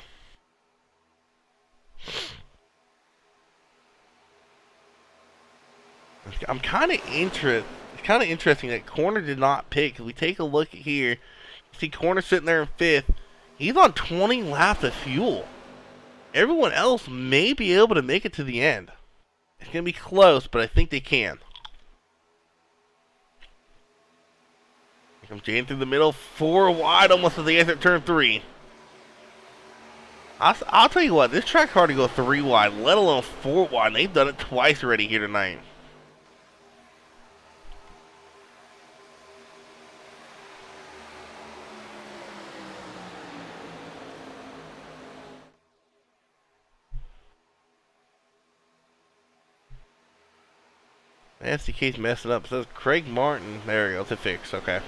I'm kind of interested. It's kind of interesting that Corner did not pick. If we take a look here, you see Corner sitting there in 5th. He's on 20 laps of fuel. Everyone else may be able to make it to the end. It's going to be close, but I think they can. Here comes Jaden through the middle, 4 wide, almost as they exit turn 3. I'll tell you what, this track's hard to go 3 wide, let alone 4 wide, and they've done it twice already here tonight. SDK's messing up. It says Craig Martin. There we go. It's a fix. Okay.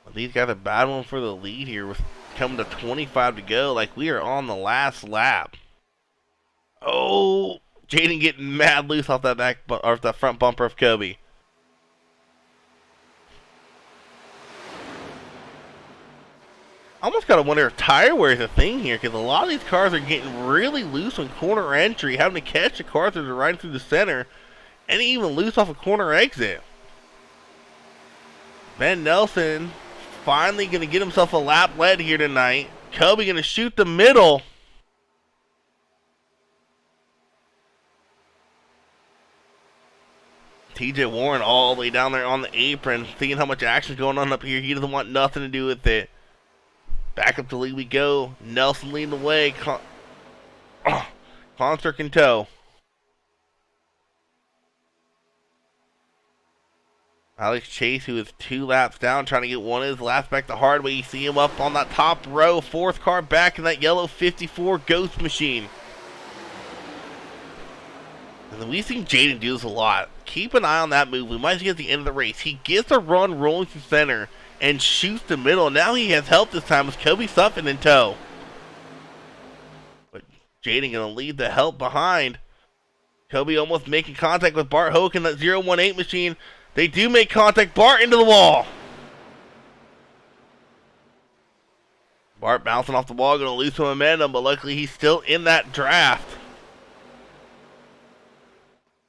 Well, these guys are battling for the lead here with coming to 25 to go. Like we are on the last lap. Oh, Jaden getting mad loose off that back or that front bumper of Kobe. I almost gotta wonder if tire wear is a thing here, because a lot of these cars are getting really loose on corner entry, having to catch the cars that are riding through the center, and even loose off a corner exit. Ben Nelson finally gonna get himself a lap led here tonight. Kobe gonna shoot the middle. TJ Warren all the way down there on the apron, seeing how much action's going on up here. He doesn't want nothing to do with it. Back up the lead we go. Nelson leading the way. Construct in tow. Alex Chase, who is 2 laps down, trying to get one of his laps back the hard way. You see him up on that top row. 4th car back in that yellow 54 Ghost machine. And we've seen Jaden do this a lot. Keep an eye on that move. We might see at the end of the race. He gets a run rolling through center and shoots the middle. Now he has help this time with Kobe Suffin in tow. But Jaden going to lead the help behind. Kobe almost making contact with Bart Hoke in that 018 machine. They do make contact. Bart into the wall. Bart bouncing off the wall, going to lose some momentum, but luckily he's still in that draft.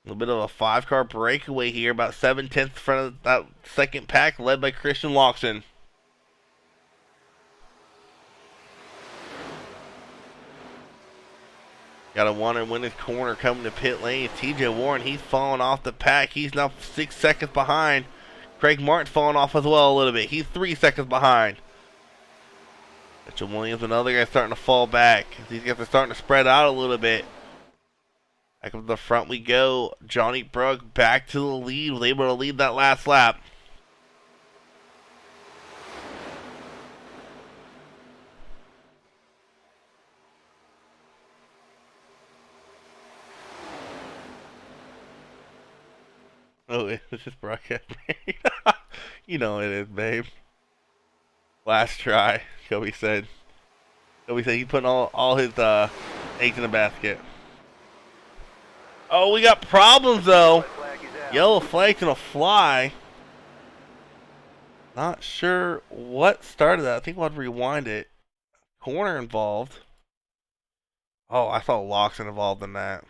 A little bit of a 5-car breakaway here, about 7/10 in front of that second pack, led by Christian Loxton. Got a one and win his corner coming to pit lane. TJ Warren, he's falling off the pack. He's now 6 seconds behind. Craig Martin's falling off as well a little bit. He's 3 seconds behind. Mitchell Williams, another guy starting to fall back. These guys are starting to spread out a little bit. Back up to the front we go. Johnny Brooke back to the lead. Was able to lead that last lap. Oh, is this broadcast? You know it is, babe. Last try, Kobe said. Kobe said he's putting all his eggs in the basket. Oh, we got problems though. Flag is out. Yellow flag's gonna fly. Not sure what started that. I think we'll have to rewind it. Corner involved. Oh, I saw Loxton involved in that.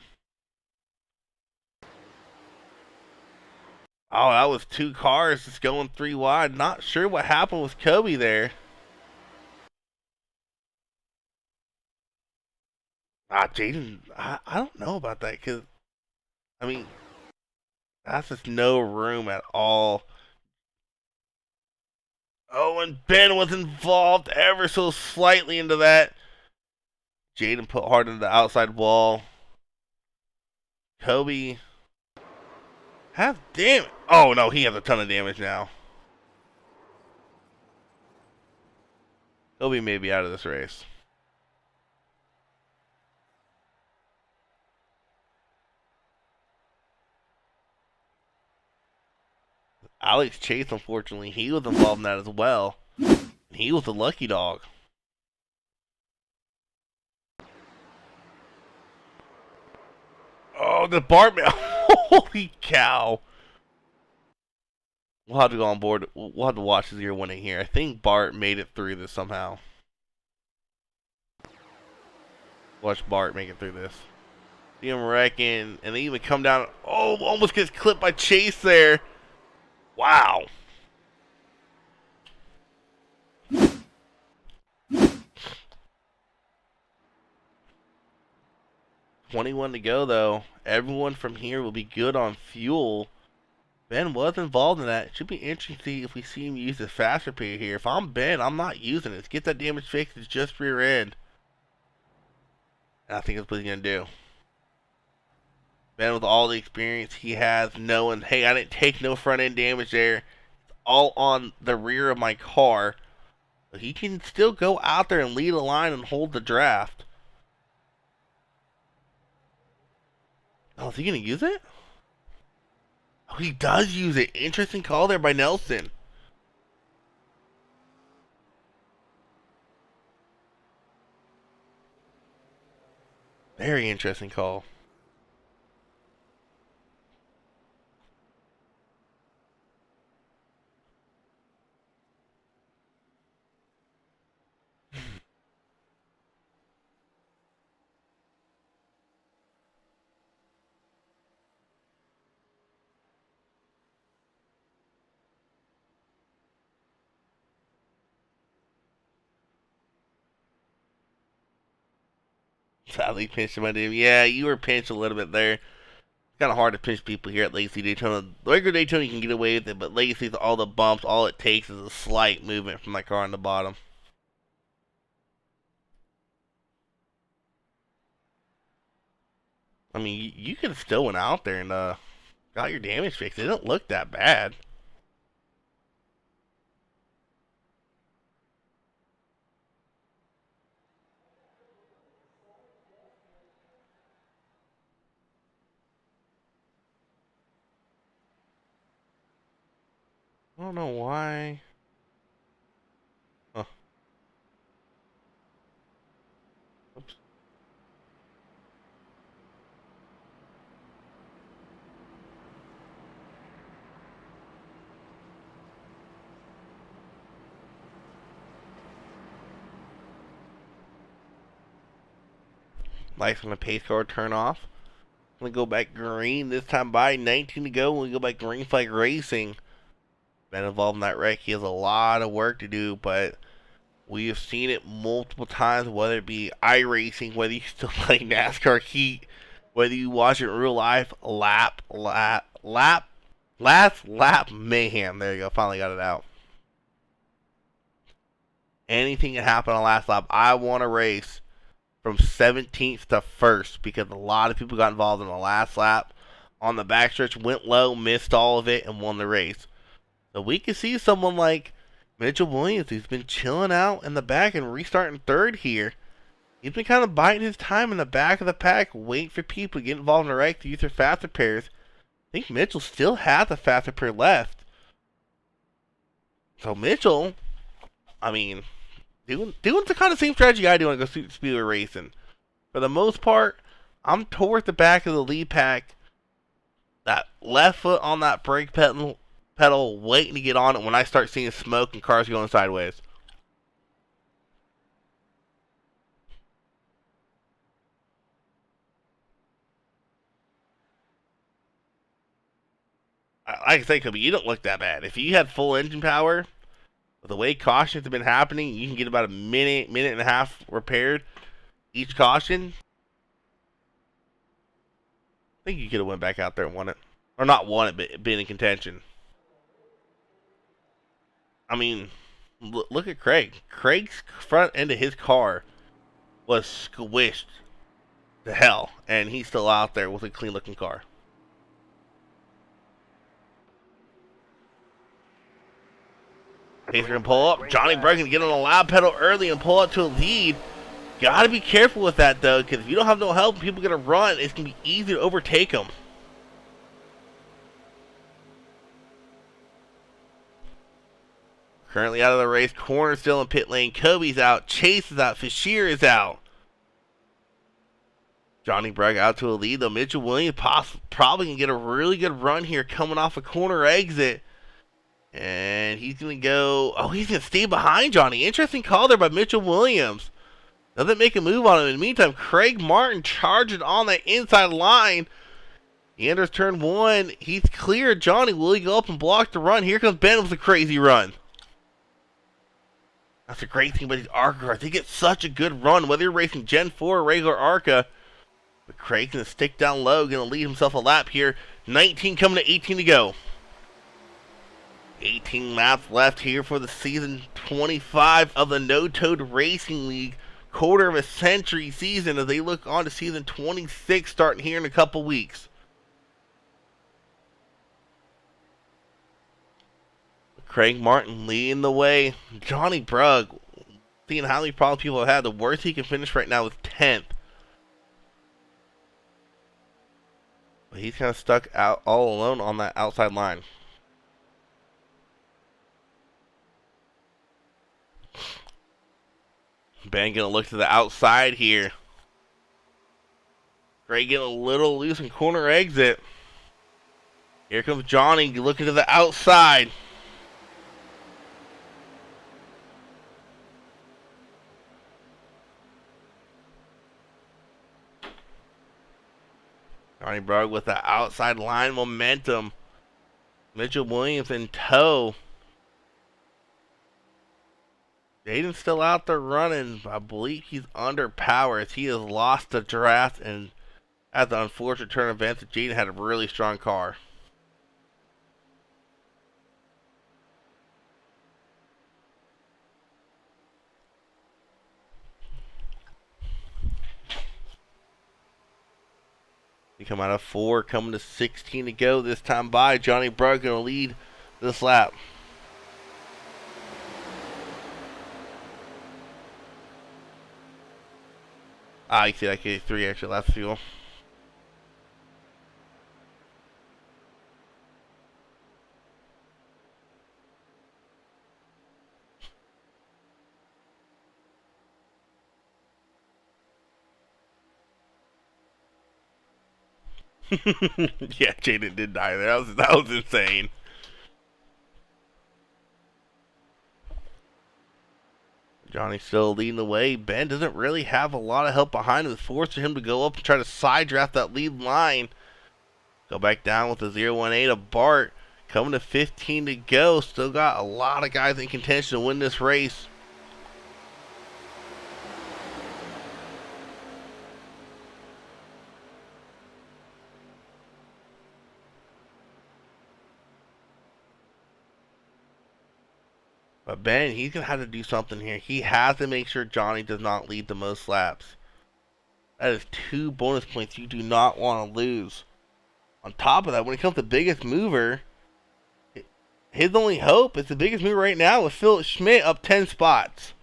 Oh, that was 2 cars just going 3 wide. Not sure what happened with Kobe there. Jaden, I don't know about that because, I mean, that's just no room at all. Oh, and Ben was involved ever so slightly into that. Jaden put hard into the outside wall. Kobe has damage. Oh, no, he has a ton of damage now. Kobe may be out of this race. Alex Chase, unfortunately, he was involved in that as well. He was the lucky dog. Oh, the Bart. Holy cow. We'll have to go on board. We'll have to watch as you're winning here. I think Bart made it through this somehow. Watch Bart make it through this. See him wrecking, and they even come down. Oh, almost gets clipped by Chase there. Wow. $21 to go, though. Everyone from here will be good on fuel. Ben was involved in that. It should be interesting to see if we see him use the faster period here. If I'm Ben, I'm not using it. Get that damage fixed. It's just rear end. And I think that's what he's going to do. Ben, with all the experience he has, knowing, hey, I didn't take no front end damage there. It's all on the rear of my car. But he can still go out there and lead a line and hold the draft. Oh, is he going to use it? Oh, he does use it. Interesting call there by Nelson. Very interesting call. Sadly pinched him. I did. Yeah, you were pinched a little bit there. It's kind of hard to pinch people here at Legacy Daytona. Regular Daytona, you can get away with it, but Legacy's all the bumps. All it takes is a slight movement from my car on the bottom. I mean, you could have still went out there and got your damage fixed. It didn't look that bad. I don't know why. Huh. Oops. Lights on the pace car turn off. I'm going to go back green this time by 19 to go. When we go back green flag racing. Been involved in that wreck. He has a lot of work to do, but we have seen it multiple times, whether it be iRacing, whether you still play NASCAR Heat, whether you watch it in real life, last lap mayhem. There you go, finally got it out. Anything can happen on last lap. I want to race from 17th to 1st because a lot of people got involved in the last lap. On the backstretch, went low, missed all of it, and won the race. So we can see someone like Mitchell Williams, who's been chilling out in the back and restarting third here. He's been kind of biding his time in the back of the pack, waiting for people to get involved in the wreck to use their faster pairs. I think Mitchell still has a faster pair left. So Mitchell, I mean, doing the kind of same strategy I do when I go Speedway racing. For the most part, I'm toward the back of the lead pack. That left foot on that brake pedal, waiting to get on it when I start seeing smoke and cars going sideways. Like I say, Kobe, you don't look that bad. If you had full engine power, with the way cautions have been happening, you can get about a minute and a half repaired each caution. I think you could have went back out there and won it. Or not won it, but been in contention. I mean, look at Craig. Craig's front end of his car was squished to hell, and he's still out there with a clean-looking car. Pacer can pull up. Johnny Berg can get on the loud pedal early and pull up to a lead. Gotta be careful with that, though, because if you don't have no help and people are going to run, it's going to be easy to overtake them. Currently out of the race. Corner still in pit lane. Kobe's out. Chase is out. Fisher is out. Johnny Berg out to a lead, though. Mitchell Williams probably can get a really good run here coming off a corner exit. And he's going to go... Oh, he's going to stay behind Johnny. Interesting call there by Mitchell Williams. Doesn't make a move on him. In the meantime, Craig Martin charging on that inside line. He enters turn one. He's cleared. Johnny, will he go up and block the run? Here comes Ben with a crazy run. That's the great thing about these ARCA cars. They get such a good run, whether you're racing Gen 4 or regular ARCA. But Craig's going to stick down low, going to lead himself a lap here. 19 coming to 18 to go. 18 laps left here for the season 25 of the No Toad Racing League. Quarter of a century season as they look on to season 26 starting here in a couple weeks. Craig Martin leading the way. Johnny Brugg, seeing how many problems people have had, the worst he can finish right now is 10th. But he's kind of stuck out all alone on that outside line. Ben gonna look to the outside here. Craig getting a little loose in corner exit. Here comes Johnny looking to the outside. Johnny Brugg with the outside line momentum. Mitchell Williams in tow. Jaden's still out there running. I believe he's under power as he has lost the draft and at the unfortunate turn of events, Jaden had a really strong car. We come out of 4, coming to 16 to go this time by. Johnny Brugg going to lead this lap. You see that gave 3 extra laps of fuel. Yeah, Jaden did die there. That was insane. Johnny's still leading the way. Ben doesn't really have a lot of help behind him. It's forcing him to go up and try to side draft that lead line. Go back down with the 0-1-8 of Bart. Coming to 15 to go. Still got a lot of guys in contention to win this race. But Ben, he's going to have to do something here. He has to make sure Johnny does not lead the most laps. That is 2 bonus points you do not want to lose. On top of that, when it comes to biggest mover, his only hope is the biggest mover right now with Philip Schmidt up 10 spots.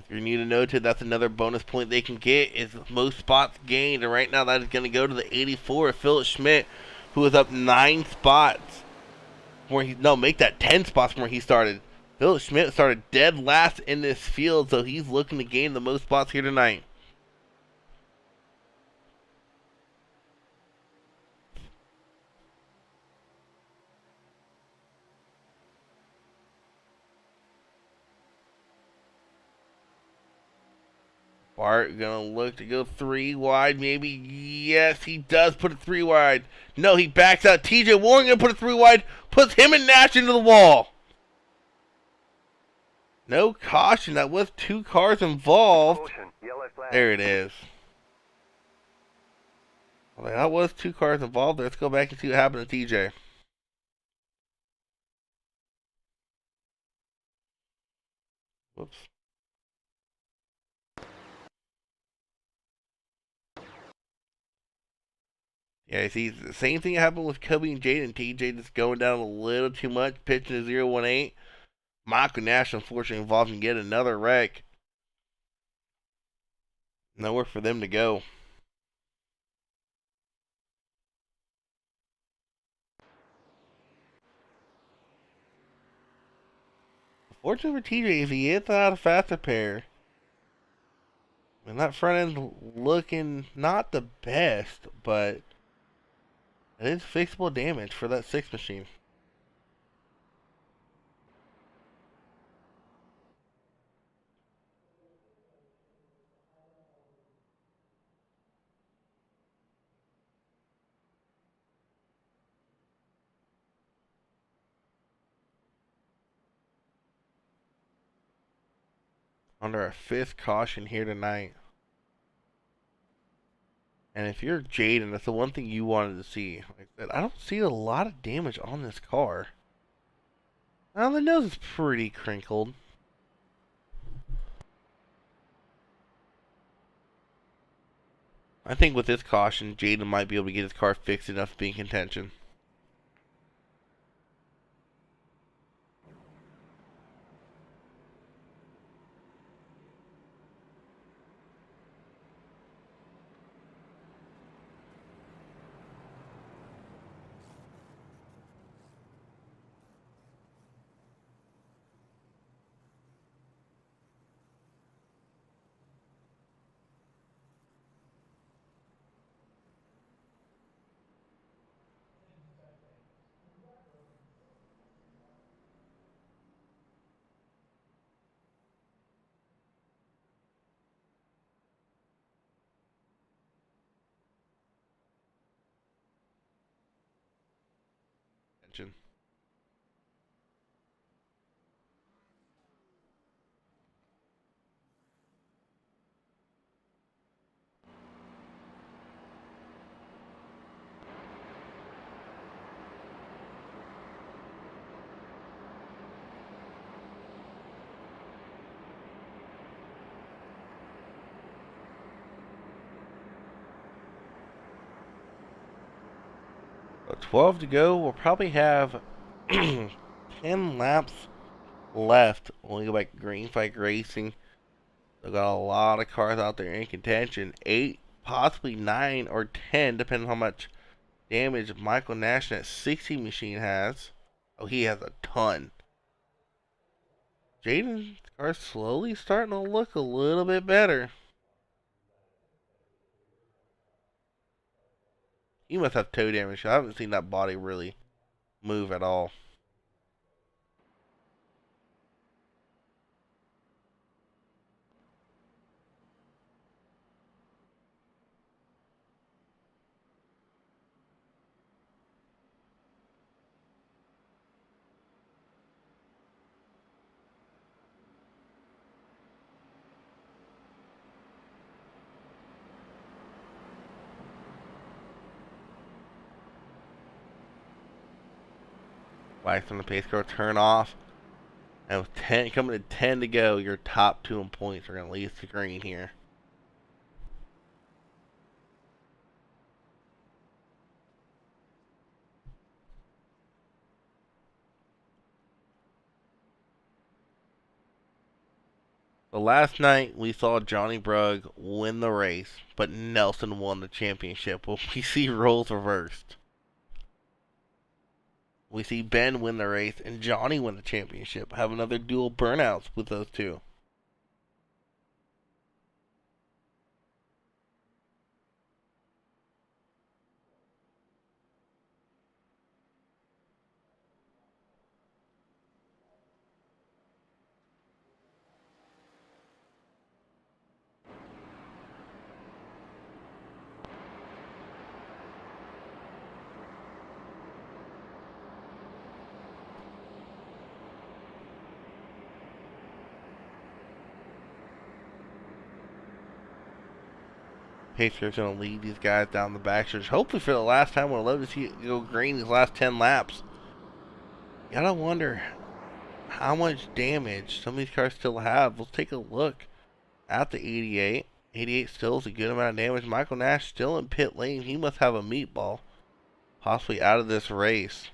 If you need to note it, that's another bonus point they can get is most spots gained. And right now that is going to go to the 84 of Philip Schmidt, who is up 9 spots. Make that 10 spots from where he started. Philip Schmidt started dead last in this field, so he's looking to gain the most spots here tonight. Bart gonna look to go 3 wide, maybe. Yes, he does put it 3 wide. No, he backs out. TJ Warren gonna put it 3 wide, puts him and Nash into the wall. No caution. That was 2 cars involved. Motion, yellow flag. There it is. Well, that was 2 cars involved. Let's go back and see what happened to TJ. Whoops. Yeah, see, the same thing happened with Kobe and Jaden. TJ just going down a little too much, pitching a 0-1-8. Michael Nash, unfortunately, involved in yet another wreck. Nowhere for them to go. Fortunately for TJ, if he hits out a faster pair, and that front end looking not the best, but it is fixable damage for that 6 machine. Under our 5th caution here tonight. And if you're Jaden, that's the one thing you wanted to see. Like I said, I don't see a lot of damage on this car. Now the nose is pretty crinkled. I think with this caution, Jaden might be able to get his car fixed enough to be in contention. Contention. 12 to go. We'll probably have 10 laps left when we go back to Green Flag Racing. They've got a lot of cars out there in contention. 8, possibly 9 or 10, depending on how much damage Michael Nash that 60 machine has. Oh, he has a ton. Jaden's car slowly starting to look a little bit better. He must have toe damage. I haven't seen that body really move at all. Lights on the pace car turn off. And with 10 coming to 10 to go, your top 2 in points are going to lead to green here. The last night we saw Johnny Brugg win the race, but Nelson won the championship. Well, we see roles reversed. We see Ben win the race and Johnny win the championship. Have another dual burnouts with those two. Pacer's going to lead these guys down the backstretch. Hopefully for the last time. We'd love to see it go green these last 10 laps. You gotta wonder how much damage some of these cars still have. Let's take a look at the 88. 88 still is a good amount of damage. Michael Nash still in pit lane. He must have a meatball. Possibly out of this race.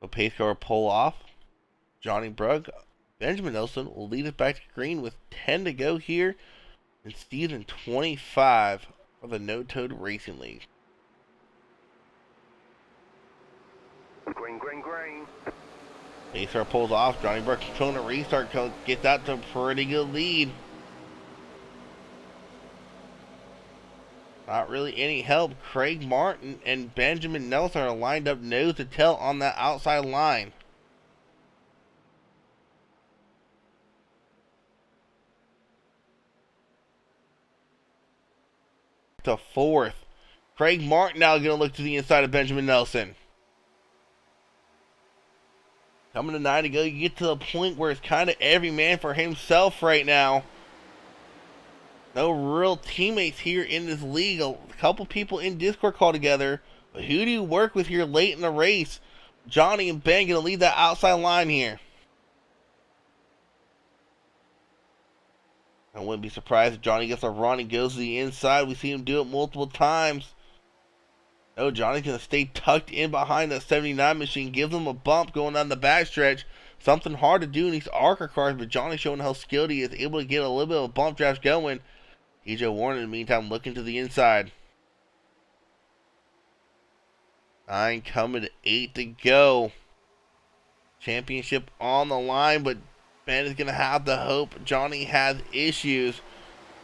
So pace car will pull off. Johnny Brugg, Benjamin Nelson will lead us back to green with 10 to go here in season 25 for the No Toad Racing League. Green, green, green. Pace car pulls off. Johnny Brugg controlling the restart. Gets that to a pretty good lead. Not really any help. Craig Martin and Benjamin Nelson are lined up nose to tail on that outside line. To fourth. Craig Martin now going to look to the inside of Benjamin Nelson. Coming to 9 to go, you get to the point where it's kind of every man for himself right now. No real teammates here in this league. A couple people in Discord call together. But who do you work with here late in the race? Johnny and Ben going to lead that outside line here. I wouldn't be surprised if Johnny gets a run and goes to the inside. We see him do it multiple times. No, Johnny's going to stay tucked in behind that 79 machine. Gives him a bump going down the backstretch. Something hard to do in these ARCA cars, but Johnny showing how skilled he is, able to get a little bit of a bump draft going. TJ Warren, in the meantime, looking to the inside. 9 coming to 8 to go. Championship on the line, but Ben is going to have to hope Johnny has issues.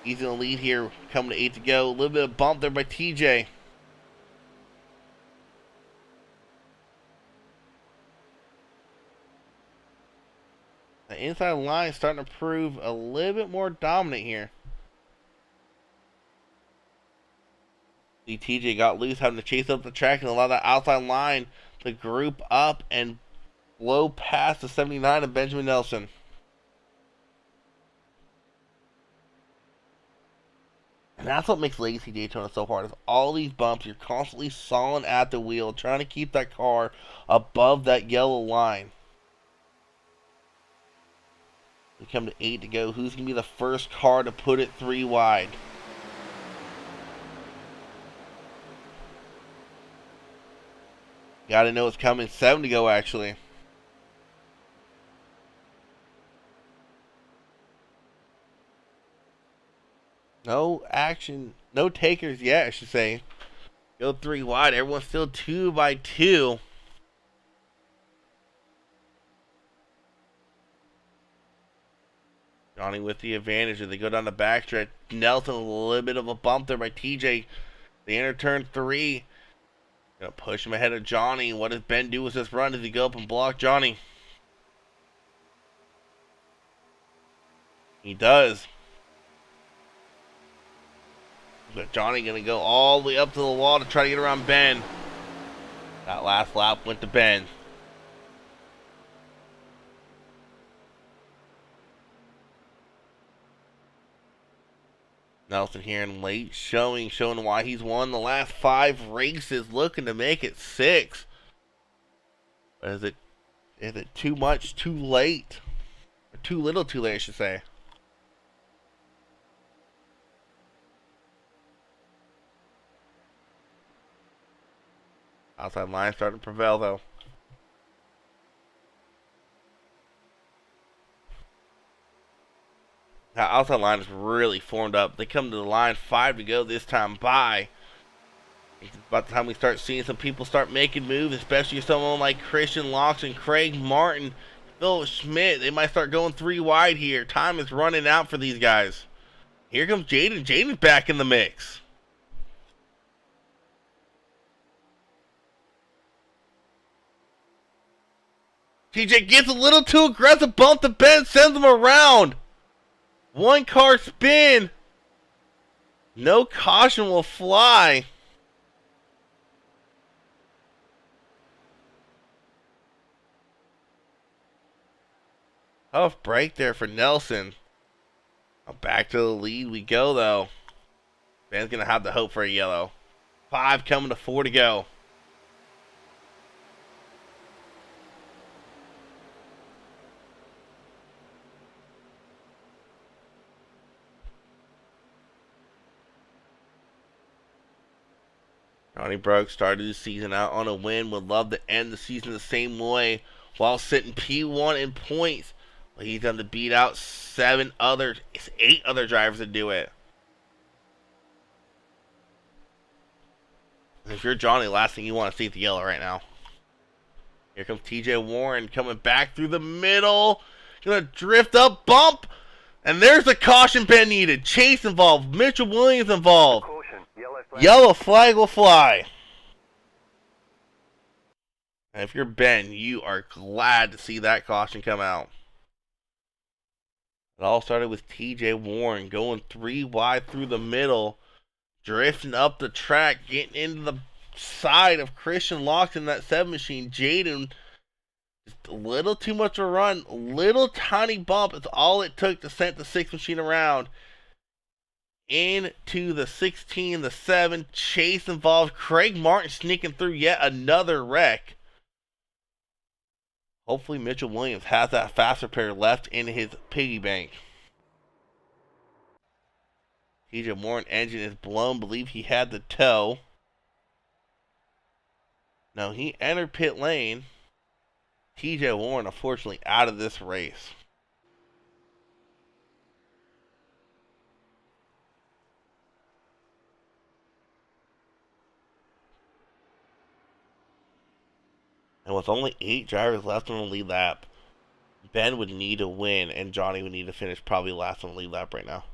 He's in the lead here, coming to 8 to go. A little bit of bump there by TJ. The inside line is starting to prove a little bit more dominant here. See, TJ got loose, having to chase up the track and allow that outside line to group up and blow past the 79 of Benjamin Nelson. And that's what makes Legacy Daytona so hard, is all these bumps. You're constantly sawing at the wheel, trying to keep that car above that yellow line. We come to 8 to go. Who's going to be the first car to put it 3 wide? Gotta know it's coming. 7 to go, actually. No action. No takers yet, I should say. Go 3 wide. Everyone's still 2 by 2. Johnny with the advantage as they go down the backstretch. Nelson, a little bit of a bump there by TJ. They enter turn 3. Gonna push him ahead of Johnny. What does Ben do with this run? Does he go up and block Johnny? He does. But Johnny gonna go all the way up to the wall to try to get around Ben. That last lap went to Ben. Nelson here in late showing why he's won the last 5 races, looking to make it 6. But is it too much, too late? Or too little, too late, I should say. Outside line starting to prevail, though. That outside line is really formed up. They come to the line, 5 to go this time by. It's about the time we start seeing some people start making moves, especially someone like Christian Locks and Craig Martin, Phil Schmidt. They might start going 3 wide here. Time is running out for these guys. Here comes Jaden. Jaden's back in the mix. TJ gets a little too aggressive, bump the Ben, sends him around. 1 car spin. No caution will fly. Tough break there for Nelson. Now back to the lead we go, though. Ben's going to have the hope for a yellow. 5 coming to 4 to go. Johnny Brooks started the season out on a win. Would love to end the season the same way while sitting P1 in points. But he's done to beat out 8 other drivers to do it. And if you're Johnny, last thing you want to see is the yellow right now. Here comes TJ Warren coming back through the middle. Gonna drift up, bump. And there's the caution Ben needed. Chase involved. Mitchell Williams involved. Caution, yellow flag. Yellow flag will fly. And if you're Ben, you are glad to see that caution come out. It all started with TJ Warren going 3 wide through the middle, drifting up the track, getting into the side of Christian Locks in that 7 machine. Jaden, just a little too much of a run, little tiny bump is all it took to send the 6 machine around. Into the 16, the 7, chase involved. Craig Martin sneaking through yet another wreck. Hopefully Mitchell Williams has that fast repair left in his piggy bank. TJ Warren engine is blown. Believe he had the tow. No, he entered pit lane. TJ Warren unfortunately out of this race. And with only 8 drivers left on the lead lap, Ben would need to win, and Johnny would need to finish probably last on the lead lap right now.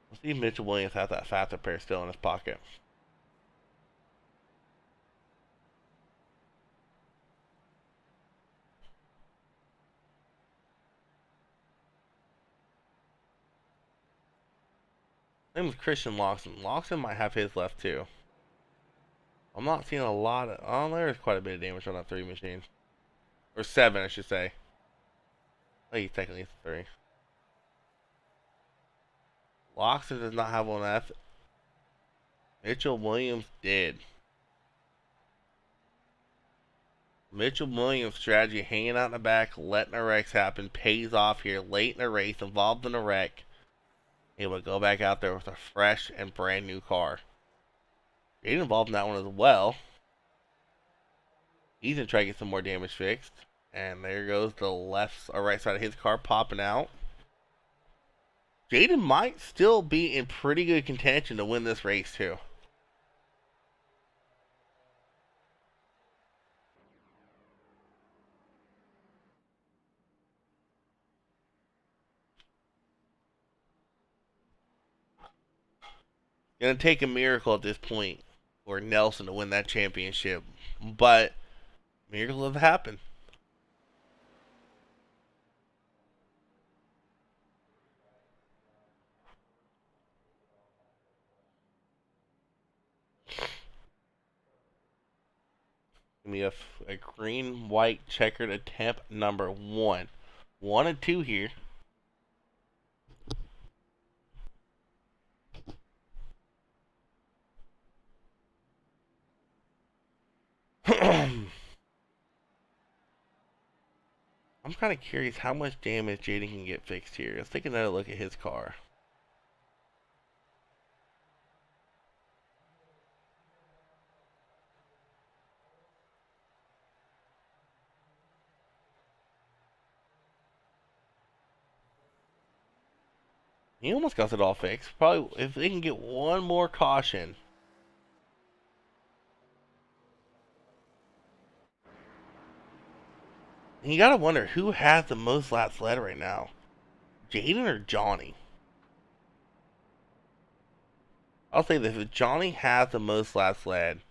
Let's see if Mitchell Williams has that fast repair still in his pocket. Same with Christian Lawson. Lawson might have his left too. I'm not seeing a lot of... Oh, there's quite a bit of damage on that 3 machine. Or 7, I should say. Oh, he's technically 3. Lawson does not have one left. Mitchell Williams did. Mitchell Williams' strategy, hanging out in the back, letting the wrecks happen, pays off here late in the race, involved in a wreck. He would go back out there with a fresh and brand new car. Jaden involved in that one as well. He's gonna try to get some more damage fixed. And there goes the left or right side of his car popping out. Jaden might still be in pretty good contention to win this race too. Gonna take a miracle at this point for Nelson to win that championship. But miracles have happened. Give me a green, white, checkered attempt number 1. 1 and 2 here. I'm kind of curious how much damage Jaden can get fixed here. Let's take another look at his car. He almost got it all fixed. Probably if they can get one more caution. And you gotta wonder who has the most laps led right now. Jaden or Johnny? I'll say this, if Johnny has the most laps led,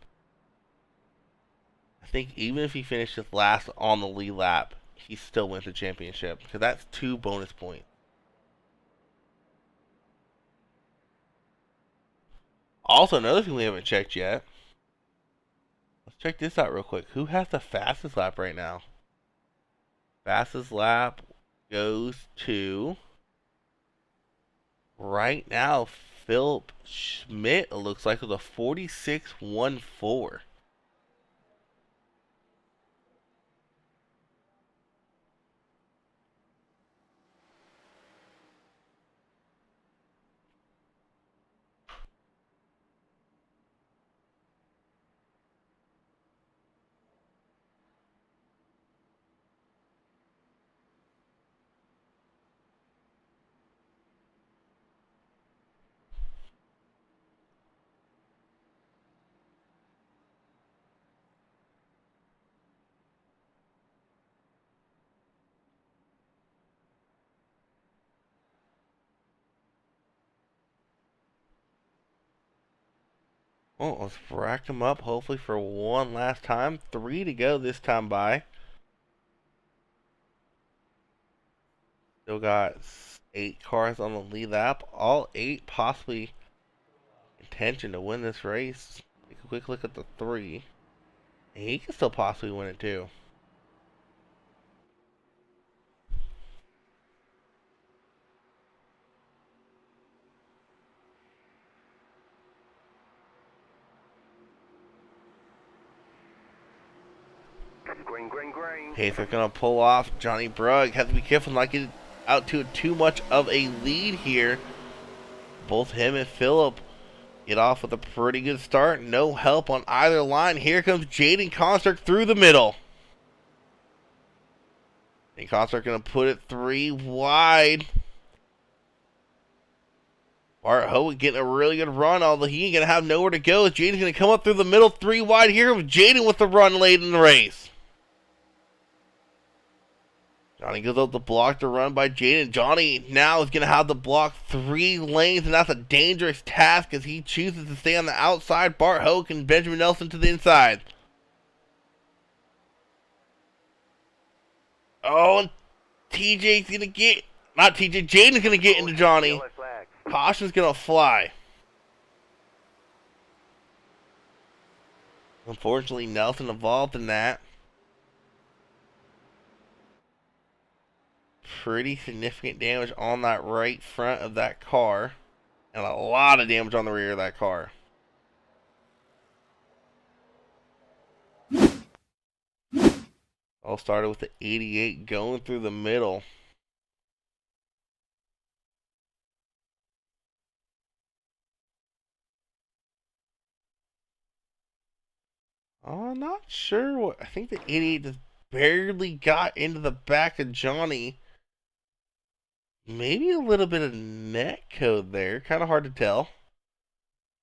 I think even if he finishes last on the lead lap, he still wins the championship. Because that's 2 bonus points. Also, another thing we haven't checked yet. Let's check this out real quick. Who has the fastest lap right now? Fastest lap goes to, right now, Philip Schmidt, it looks like, with a 46.14. Well, let's rack them up, hopefully for one last time. 3 to go this time by. Still got 8 cars on the lead lap. All 8 possibly intention to win this race. Take a quick look at the 3. And he can still possibly win it too. Green, green, green. Okay, so gonna pull off Johnny Brugg. Has to be careful not get out to too much of a lead here. Both him and Phillip get off with a pretty good start. No help on either line. Here comes Jaden Construct through the middle. And Construct gonna put it 3 wide. Bart Howitt getting a really good run, although he ain't gonna have nowhere to go. Jaden's gonna come up through the middle 3 wide. Here comes Jaden with the run late in the race. Johnny goes up to block the run by Jaden. Johnny now is going to have to block 3 lanes, and that's a dangerous task as he chooses to stay on the outside. Bart Hoke and Benjamin Nelson to the inside. Oh, and TJ's going to get, not TJ, Jaden's going to get into Johnny. Yellow flag. Caution's going to fly. Unfortunately, Nelson involved in that. Pretty significant damage on that right front of that car, and a lot of damage on the rear of that car. All started with the 88 going through the middle. I'm not sure what. I think the 88 just barely got into the back of Johnny. Maybe a little bit of net code there. Kind of hard to tell.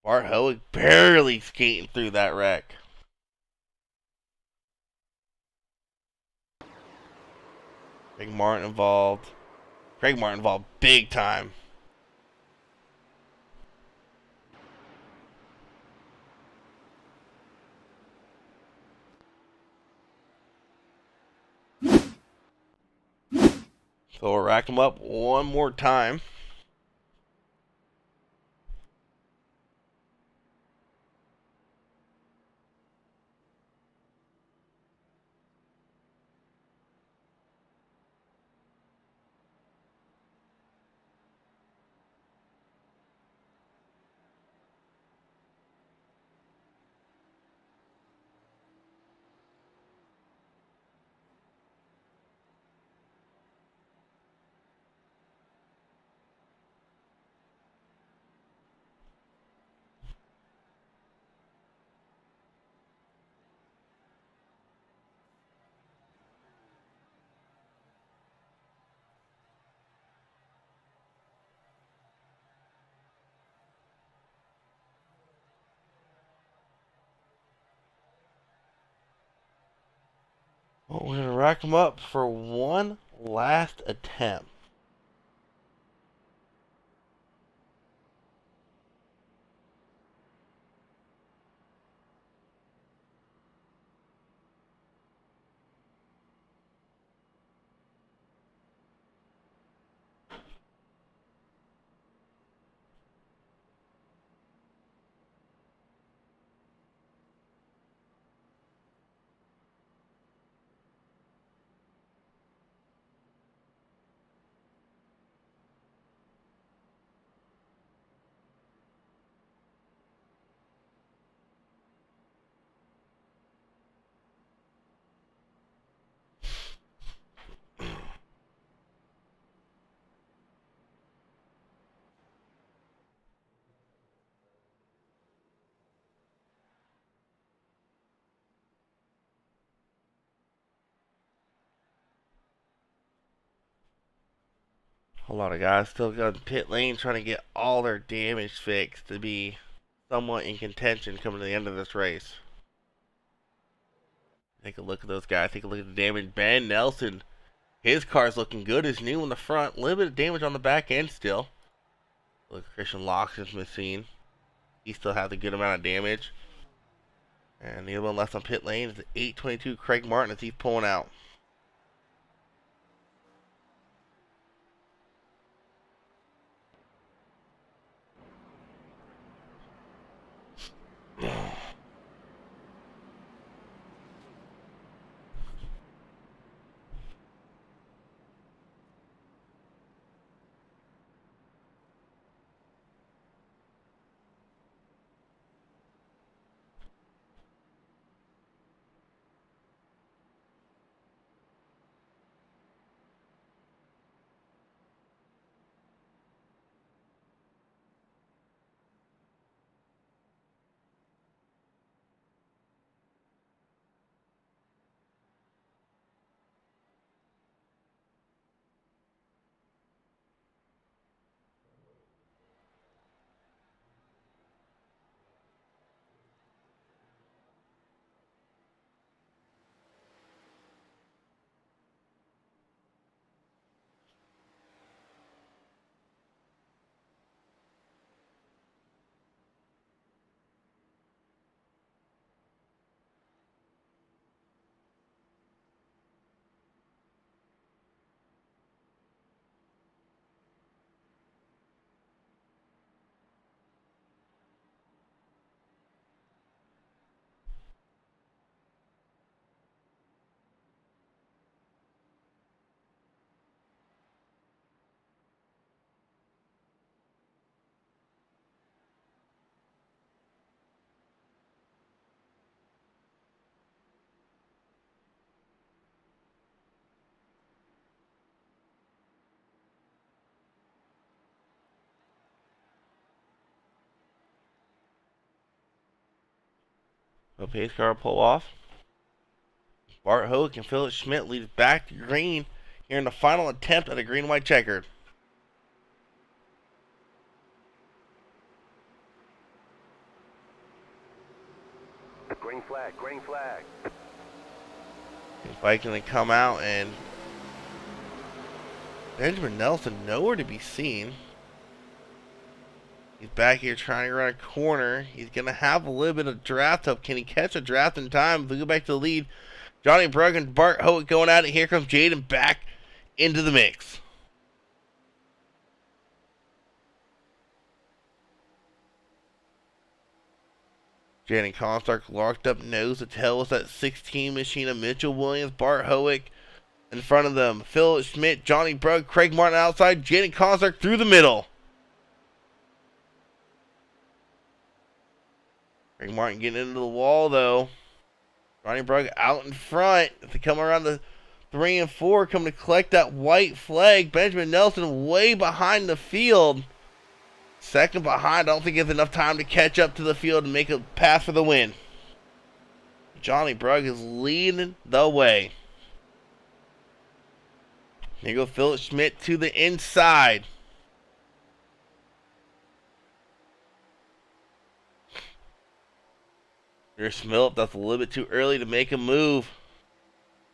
Bart Hoek barely skating through that wreck. Craig Martin involved. Craig Martin involved big time. So we'll rack him up one more time. Well, we're going to rack him up for one last attempt. A lot of guys still got in pit lane trying to get all their damage fixed to be somewhat in contention coming to the end of this race. Take a look at those guys. Take a look at the damage. Ben Nelson, his car's looking good. His new in the front. A little bit of damage on the back end still. Look, Christian Loxton's machine. He still has a good amount of damage. And the other one left on pit lane is 822 Craig Martin as he's pulling out. The pace car pull off. Bart Hoek and Philip Schmidt lead back to green here in the final attempt at a green-white checkered. Green flag, green flag. This bike gonna come out, and Benjamin Nelson nowhere to be seen. He's back here trying to run a corner. He's gonna have a little bit of draft up. Can he catch a draft in time? They go back to the lead. Johnny Brugg and Bart Hoek going at it. Here comes Jaden back into the mix. Jaden Comstock locked up nose to tail with that 16 machine of Mitchell Williams, Bart Hoek in front of them. Phil Schmidt, Johnny Brugg, Craig Martin outside. Jaden Comstock through the middle. Craig Martin getting into the wall though. Johnny Brugg out in front. If they come around the 3 and 4, come to collect that white flag. Benjamin Nelson way behind the field. Second behind. I don't think he has enough time to catch up to the field and make a pass for the win. Johnny Brugg is leading the way. Here goes Philip Schmidt to the inside. Here's Schmidt. That's a little bit too early to make a move.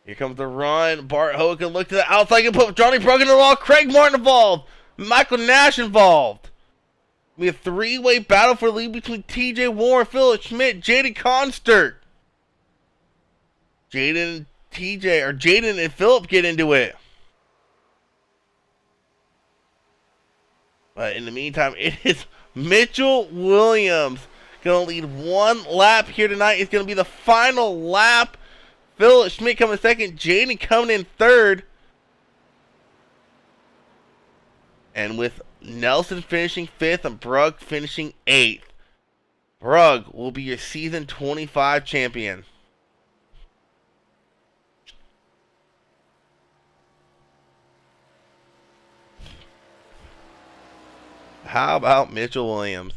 Here comes the run. Bart Hogan look to the outside. Can put Johnny Brugg in the wall. Craig Martin involved. Michael Nash involved. We have a three-way battle for the lead between TJ Warren, Philip Schmidt, Jaden Constert. Jaden and Philip get into it. But in the meantime, it is Mitchell Williams going to lead one lap here tonight. It's going to be the final lap. Philip Schmidt coming second. Jaden coming in third. And with Nelson finishing fifth and Brugg finishing eighth, Brugg will be your season 25 champion. How about Mitchell Williams?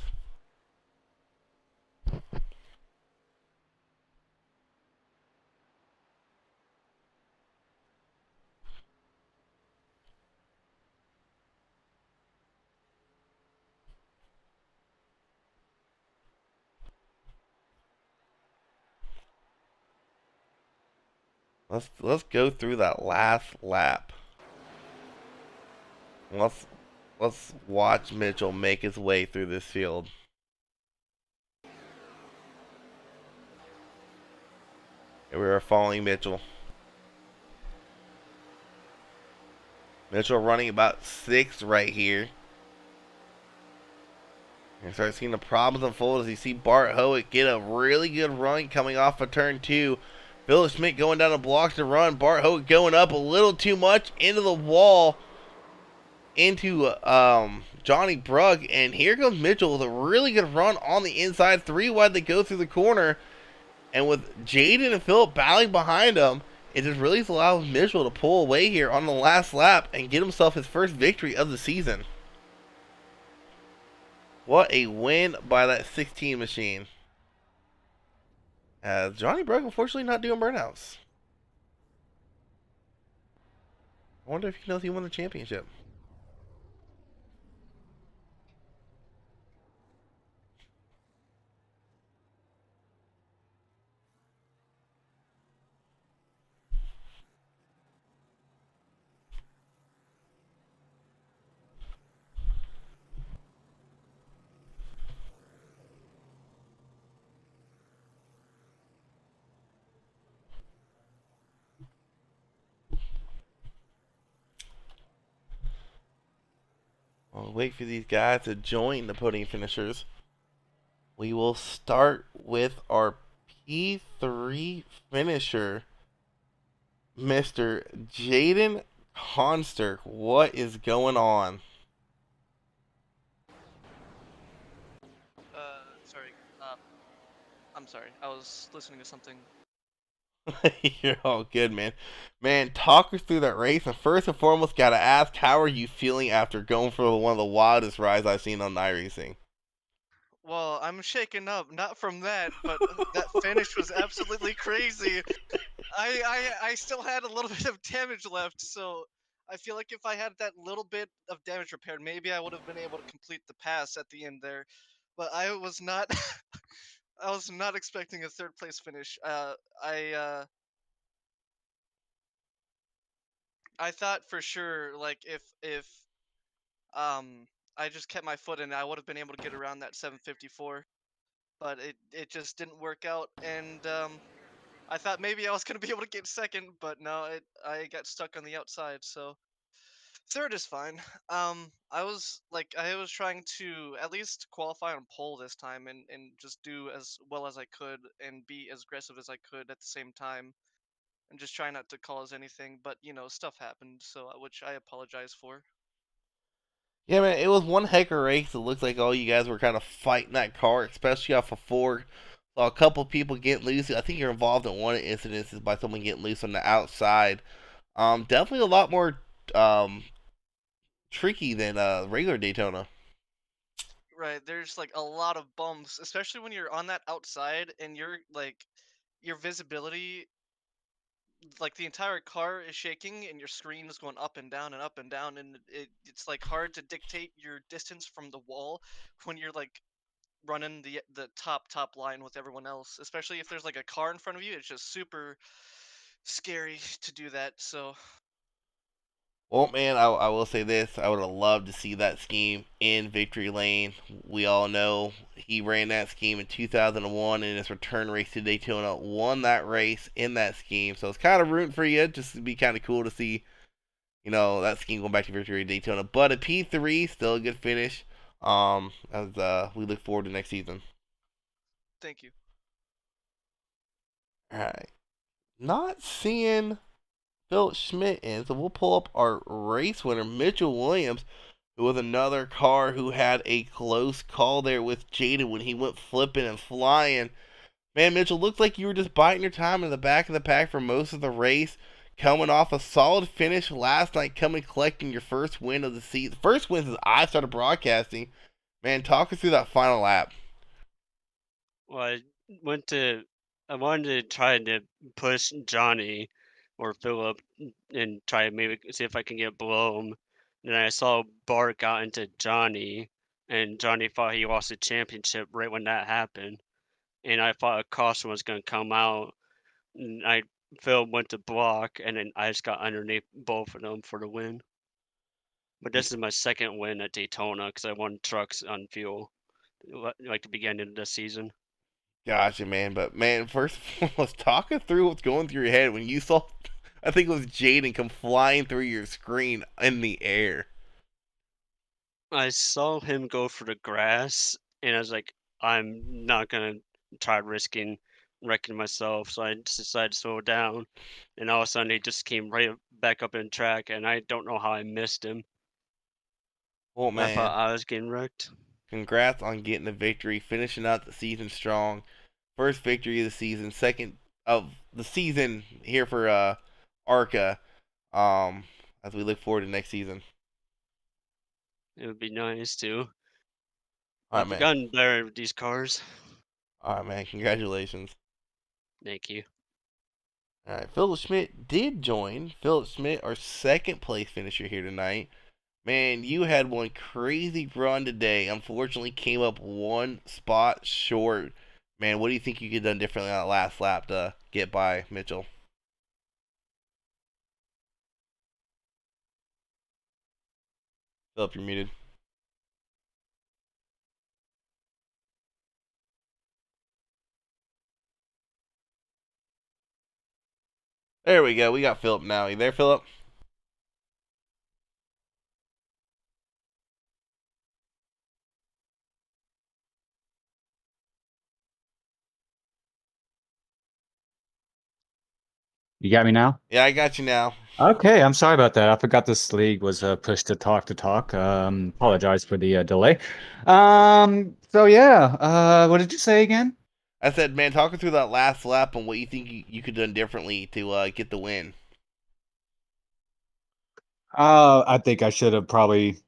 Let's go through that last lap. Let's watch Mitchell make his way through this field. And we are following Mitchell. Mitchell running about 6th right here. And start seeing the problems unfold as you see Bart Hoek get a really good run coming off of turn 2. Philip Schmidt going down the blocks to run. Bart Hoek going up a little too much into the wall. Into Johnny Brugg. And here comes Mitchell with a really good run on the inside. 3 wide they go through the corner. And with Jaden and Philip battling behind him, it just really allows Mitchell to pull away here on the last lap and get himself his first victory of the season. What a win by that 16 machine. Johnny Brugg unfortunately not doing burnouts. I wonder if he knows he won the championship. I'll wait for these guys to join the podium finishers. We will start with our P3 finisher, Mr. Jaden Constert. What is going on? Sorry. I'm sorry. I was listening to something. You're all good, man. Man, talk us through that race. And first and foremost, gotta ask, how are you feeling after going for one of the wildest rides I've seen on iRacing? Well, I'm shaken up, not from that, but that finish was absolutely crazy. I still had a little bit of damage left, so I feel like if I had that little bit of damage repaired, maybe I would have been able to complete the pass at the end there. But I was not I was not expecting a third place finish. I uh I thought for sure like if um I just kept my foot in, I would have been able to get around that 754, but it just didn't work out, and I thought maybe I was gonna be able to get second, but no, I got stuck on the outside, so third is fine. I was trying to at least qualify on pole this time and just do as well as I could and be as aggressive as I could at the same time and just try not to cause anything, but stuff happened, so which I apologize for. Yeah, man, it was one heck of a race. It looks like all you guys were kind of fighting that car, especially off of four. Saw a couple people get loose. I think you're involved in one incident is by someone getting loose on the outside. Definitely a lot more tricky than regular Daytona. Right, there's like a lot of bumps, especially when you're on that outside and you're like your visibility, like the entire car is shaking and your screen is going up and down and up and down, and it's like hard to dictate your distance from the wall when you're like running the top line with everyone else, especially if there's like a car in front of you. It's just super scary to do that. So Well, man, I will say this. I would have loved to see that scheme in Victory Lane. We all know he ran that scheme in 2001 in his return race to Daytona, won that race in that scheme. So it's kind of rooting for you. Just to be kind of cool to see, that scheme going back to Victory Daytona. But a P3, still a good finish. As we look forward to next season. thank you. All right, not seeing Philip Schmidt in, so we'll pull up our race winner, Mitchell Williams, who was another car who had a close call there with Jaden when he went flipping and flying. Man, Mitchell, looked like you were just biting your time in the back of the pack for most of the race, coming off a solid finish last night, coming collecting your first win of the season. First win since I started broadcasting. Man, talk us through that final lap. Well, went to I wanted to try to push Johnny or Philip and try to maybe see if I can get below him. Then I saw Bart got into Johnny, and Johnny thought he lost the championship right when that happened. And I thought a caution was going to come out. And Phil went to block, and then I just got underneath both of them for the win. But this is my second win at Daytona because I won trucks on fuel, like the beginning of the season. Gotcha, man. But, man, first let's talk us through what's going through your head when you saw, I think it was Jaden come flying through your screen in the air. I saw him go for the grass, and I was like, I'm not gonna try risking wrecking myself. So I just decided to slow down, and all of a sudden he just came right back up in track, and I don't know how I missed him. Oh, I man. thought I was getting wrecked. Congrats on getting the victory, finishing out the season strong. First victory of the season, second of the season here for ARCA. As we look forward to next season. It would be nice to. All right, I've man. gotten better with these cars. All right, man. Congratulations. Thank you. All right, Philip Schmidt did join. Philip Schmidt, our second place finisher here tonight. Man, you had one crazy run today. Unfortunately, came up one spot short. Man, what do you think you could have done differently on that last lap to get by Mitchell? Philip, you're muted. There we go. We got Philip now. You there, Philip? You got me now? Yeah, I got you now. Okay, I'm sorry about that. I forgot this league was pushed to talk. Apologize for the delay. So yeah, what did you say again? I said, man, talking through that last lap and what you think you could have done differently to get the win. I think I should have probably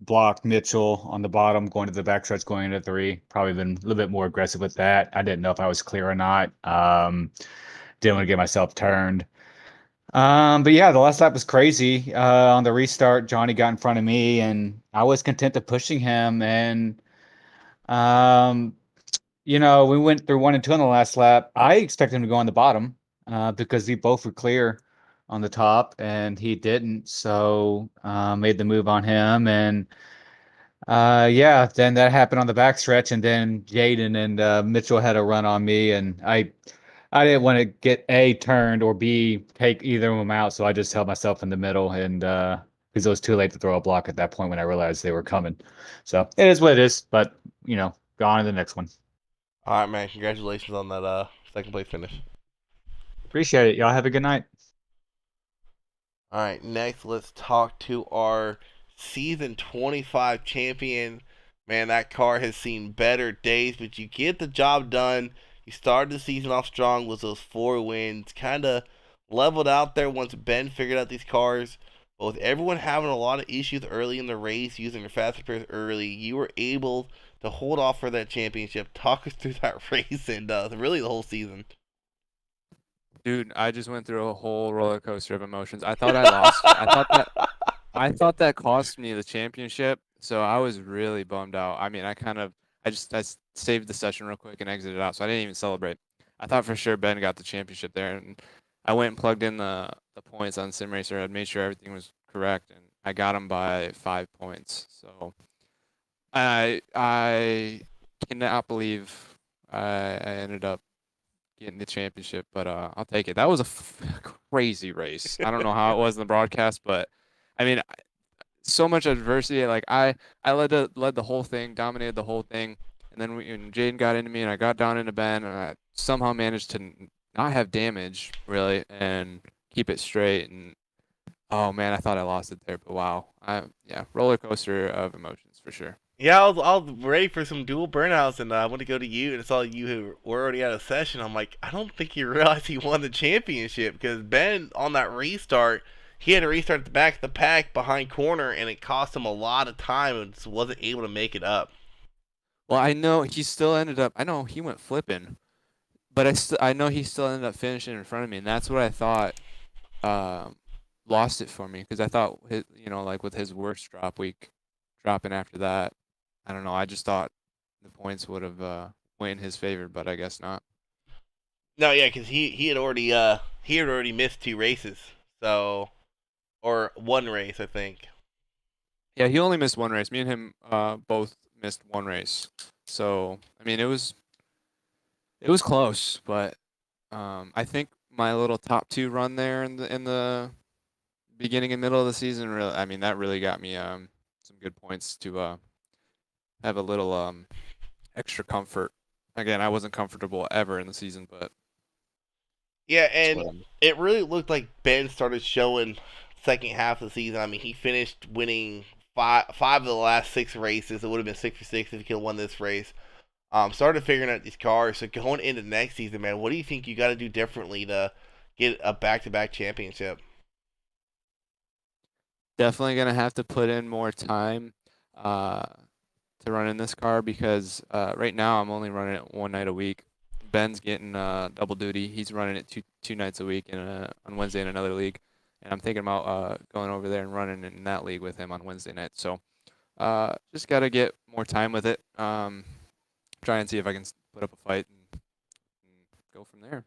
blocked Mitchell on the bottom, going to the backstretch, going into 3. Probably been a little bit more aggressive with that. I didn't know if I was clear or not. Didn't want to get myself turned. But yeah, the last lap was crazy. On the restart, Johnny got in front of me, and I was content to pushing him. And um, we went through 1 and 2 on the last lap. I expected him to go on the bottom, because we both were clear on the top, and he didn't. So made the move on him, and yeah, then that happened on the backstretch, and then Jaden and Mitchell had a run on me, and I didn't want to get A, turned, or B, take either of them out, so I just held myself in the middle, and because it was too late to throw a block at that point when I realized they were coming. So it is what it is, but go on to the next one. All right, man. Congratulations on that second place finish. Appreciate it. Y'all have a good night. All right, next let's talk to our season 25 champion. Man, that car has seen better days, but you get the job done. You started the season off strong with those 4 wins. Kind of leveled out there once Ben figured out these cars. But with everyone having a lot of issues early in the race, using their fast repairs early, you were able to hold off for that championship. Talk us through that race and really the whole season. Dude, I just went through a whole roller coaster of emotions. I thought I lost. I thought that cost me the championship, so I was really bummed out. I mean, I saved the session real quick and exited out, so I didn't even celebrate. I thought for sure Ben got the championship there, and I went and plugged in the points on SimRacer. I'd made sure everything was correct, and I got him by 5 points. So I cannot believe I ended up getting the championship, but I'll take it. That was a crazy race. I don't know how it was in the broadcast, but I mean, so much adversity. Like I led the whole thing, dominated the whole thing, and then when Jaden got into me, and I got down into Ben, and I somehow managed to not have damage really and keep it straight. And oh man, I thought I lost it there, but wow, yeah, roller coaster of emotions for sure. Yeah, I was ready for some dual burnouts, and I went to go to you, and it's all you who were already out of session. I'm like, I don't think you realize he won the championship, because Ben, on that restart, he had to restart at the back of the pack behind corner, and it cost him a lot of time and just wasn't able to make it up. Well, I know he still ended up. I know he went flipping, but I know he still ended up finishing in front of me, and that's what I thought lost it for me, because I thought like with his worst drop week, dropping after that, I don't know. I just thought the points would have went in his favor, but I guess not. No, yeah, because he had already missed 2 races, so or 1 race, I think. Yeah, he only missed 1 race. Me and him both missed 1 race. So I mean, it was close, but I think my little top 2 run there in the beginning and middle of the season, really, I mean, that really got me some good points to have a little extra comfort. Again, I wasn't comfortable ever in the season, but yeah, and it really looked like Ben started showing second half of the season. I mean, he finished winning five of the last 6 races. It would have been 6 for 6 if he could have won this race. Started figuring out these cars. So going into next season, man, what do you think you got to do differently to get a back-to-back championship? Definitely gonna have to put in more time to run in this car, because right now I'm only running it 1 night a week. Ben's getting double duty. He's running it two nights a week on Wednesday in another league, and I'm thinking about going over there and running in that league with him on Wednesday night. So just gotta get more time with it. Try and see if I can put up a fight and go from there.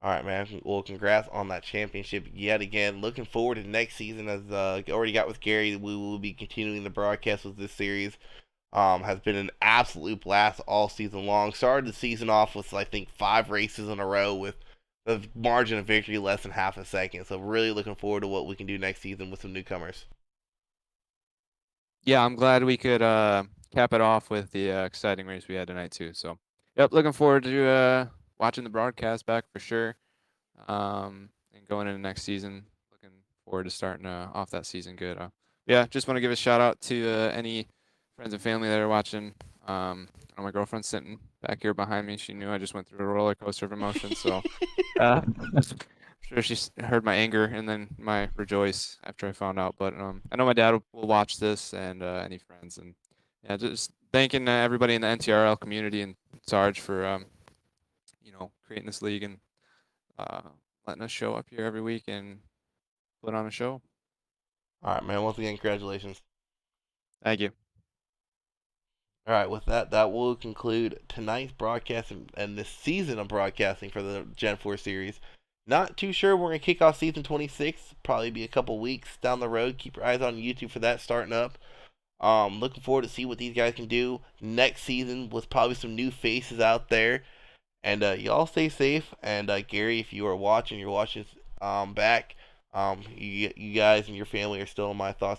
All right, man. Well, congrats on that championship yet again. Looking forward to next season. As already got with Gary, we will be continuing the broadcast with this series. Has been an absolute blast all season long. Started the season off with, I think, 5 races in a row with the margin of victory less than half a second. So really looking forward to what we can do next season with some newcomers. Yeah, I'm glad we could cap it off with the exciting race we had tonight too. So, yep, looking forward to watching the broadcast back for sure, and going into next season. Looking forward to starting off that season good. Yeah, just want to give a shout out to any friends and family that are watching. My girlfriend's sitting back here behind me. She knew I just went through a roller coaster of emotions, so sure she's heard my anger and then my rejoice after I found out. But I know my dad will watch this and any friends, and yeah, just thanking everybody in the NTRL community and Sarge for creating this league and uh, letting us show up here every week and put on a show. All right, man. Once again, congratulations. Thank you. All right, with that, that will conclude tonight's broadcast and this season of broadcasting for the Gen 4 series. Not too sure we're going to kick off season 26. Probably be a couple weeks down the road. Keep your eyes on YouTube for that starting up. Looking forward to see what these guys can do next season with probably some new faces out there. And y'all stay safe. And Gary, if you are watching, you're watching back. You guys and your family are still in my thoughts.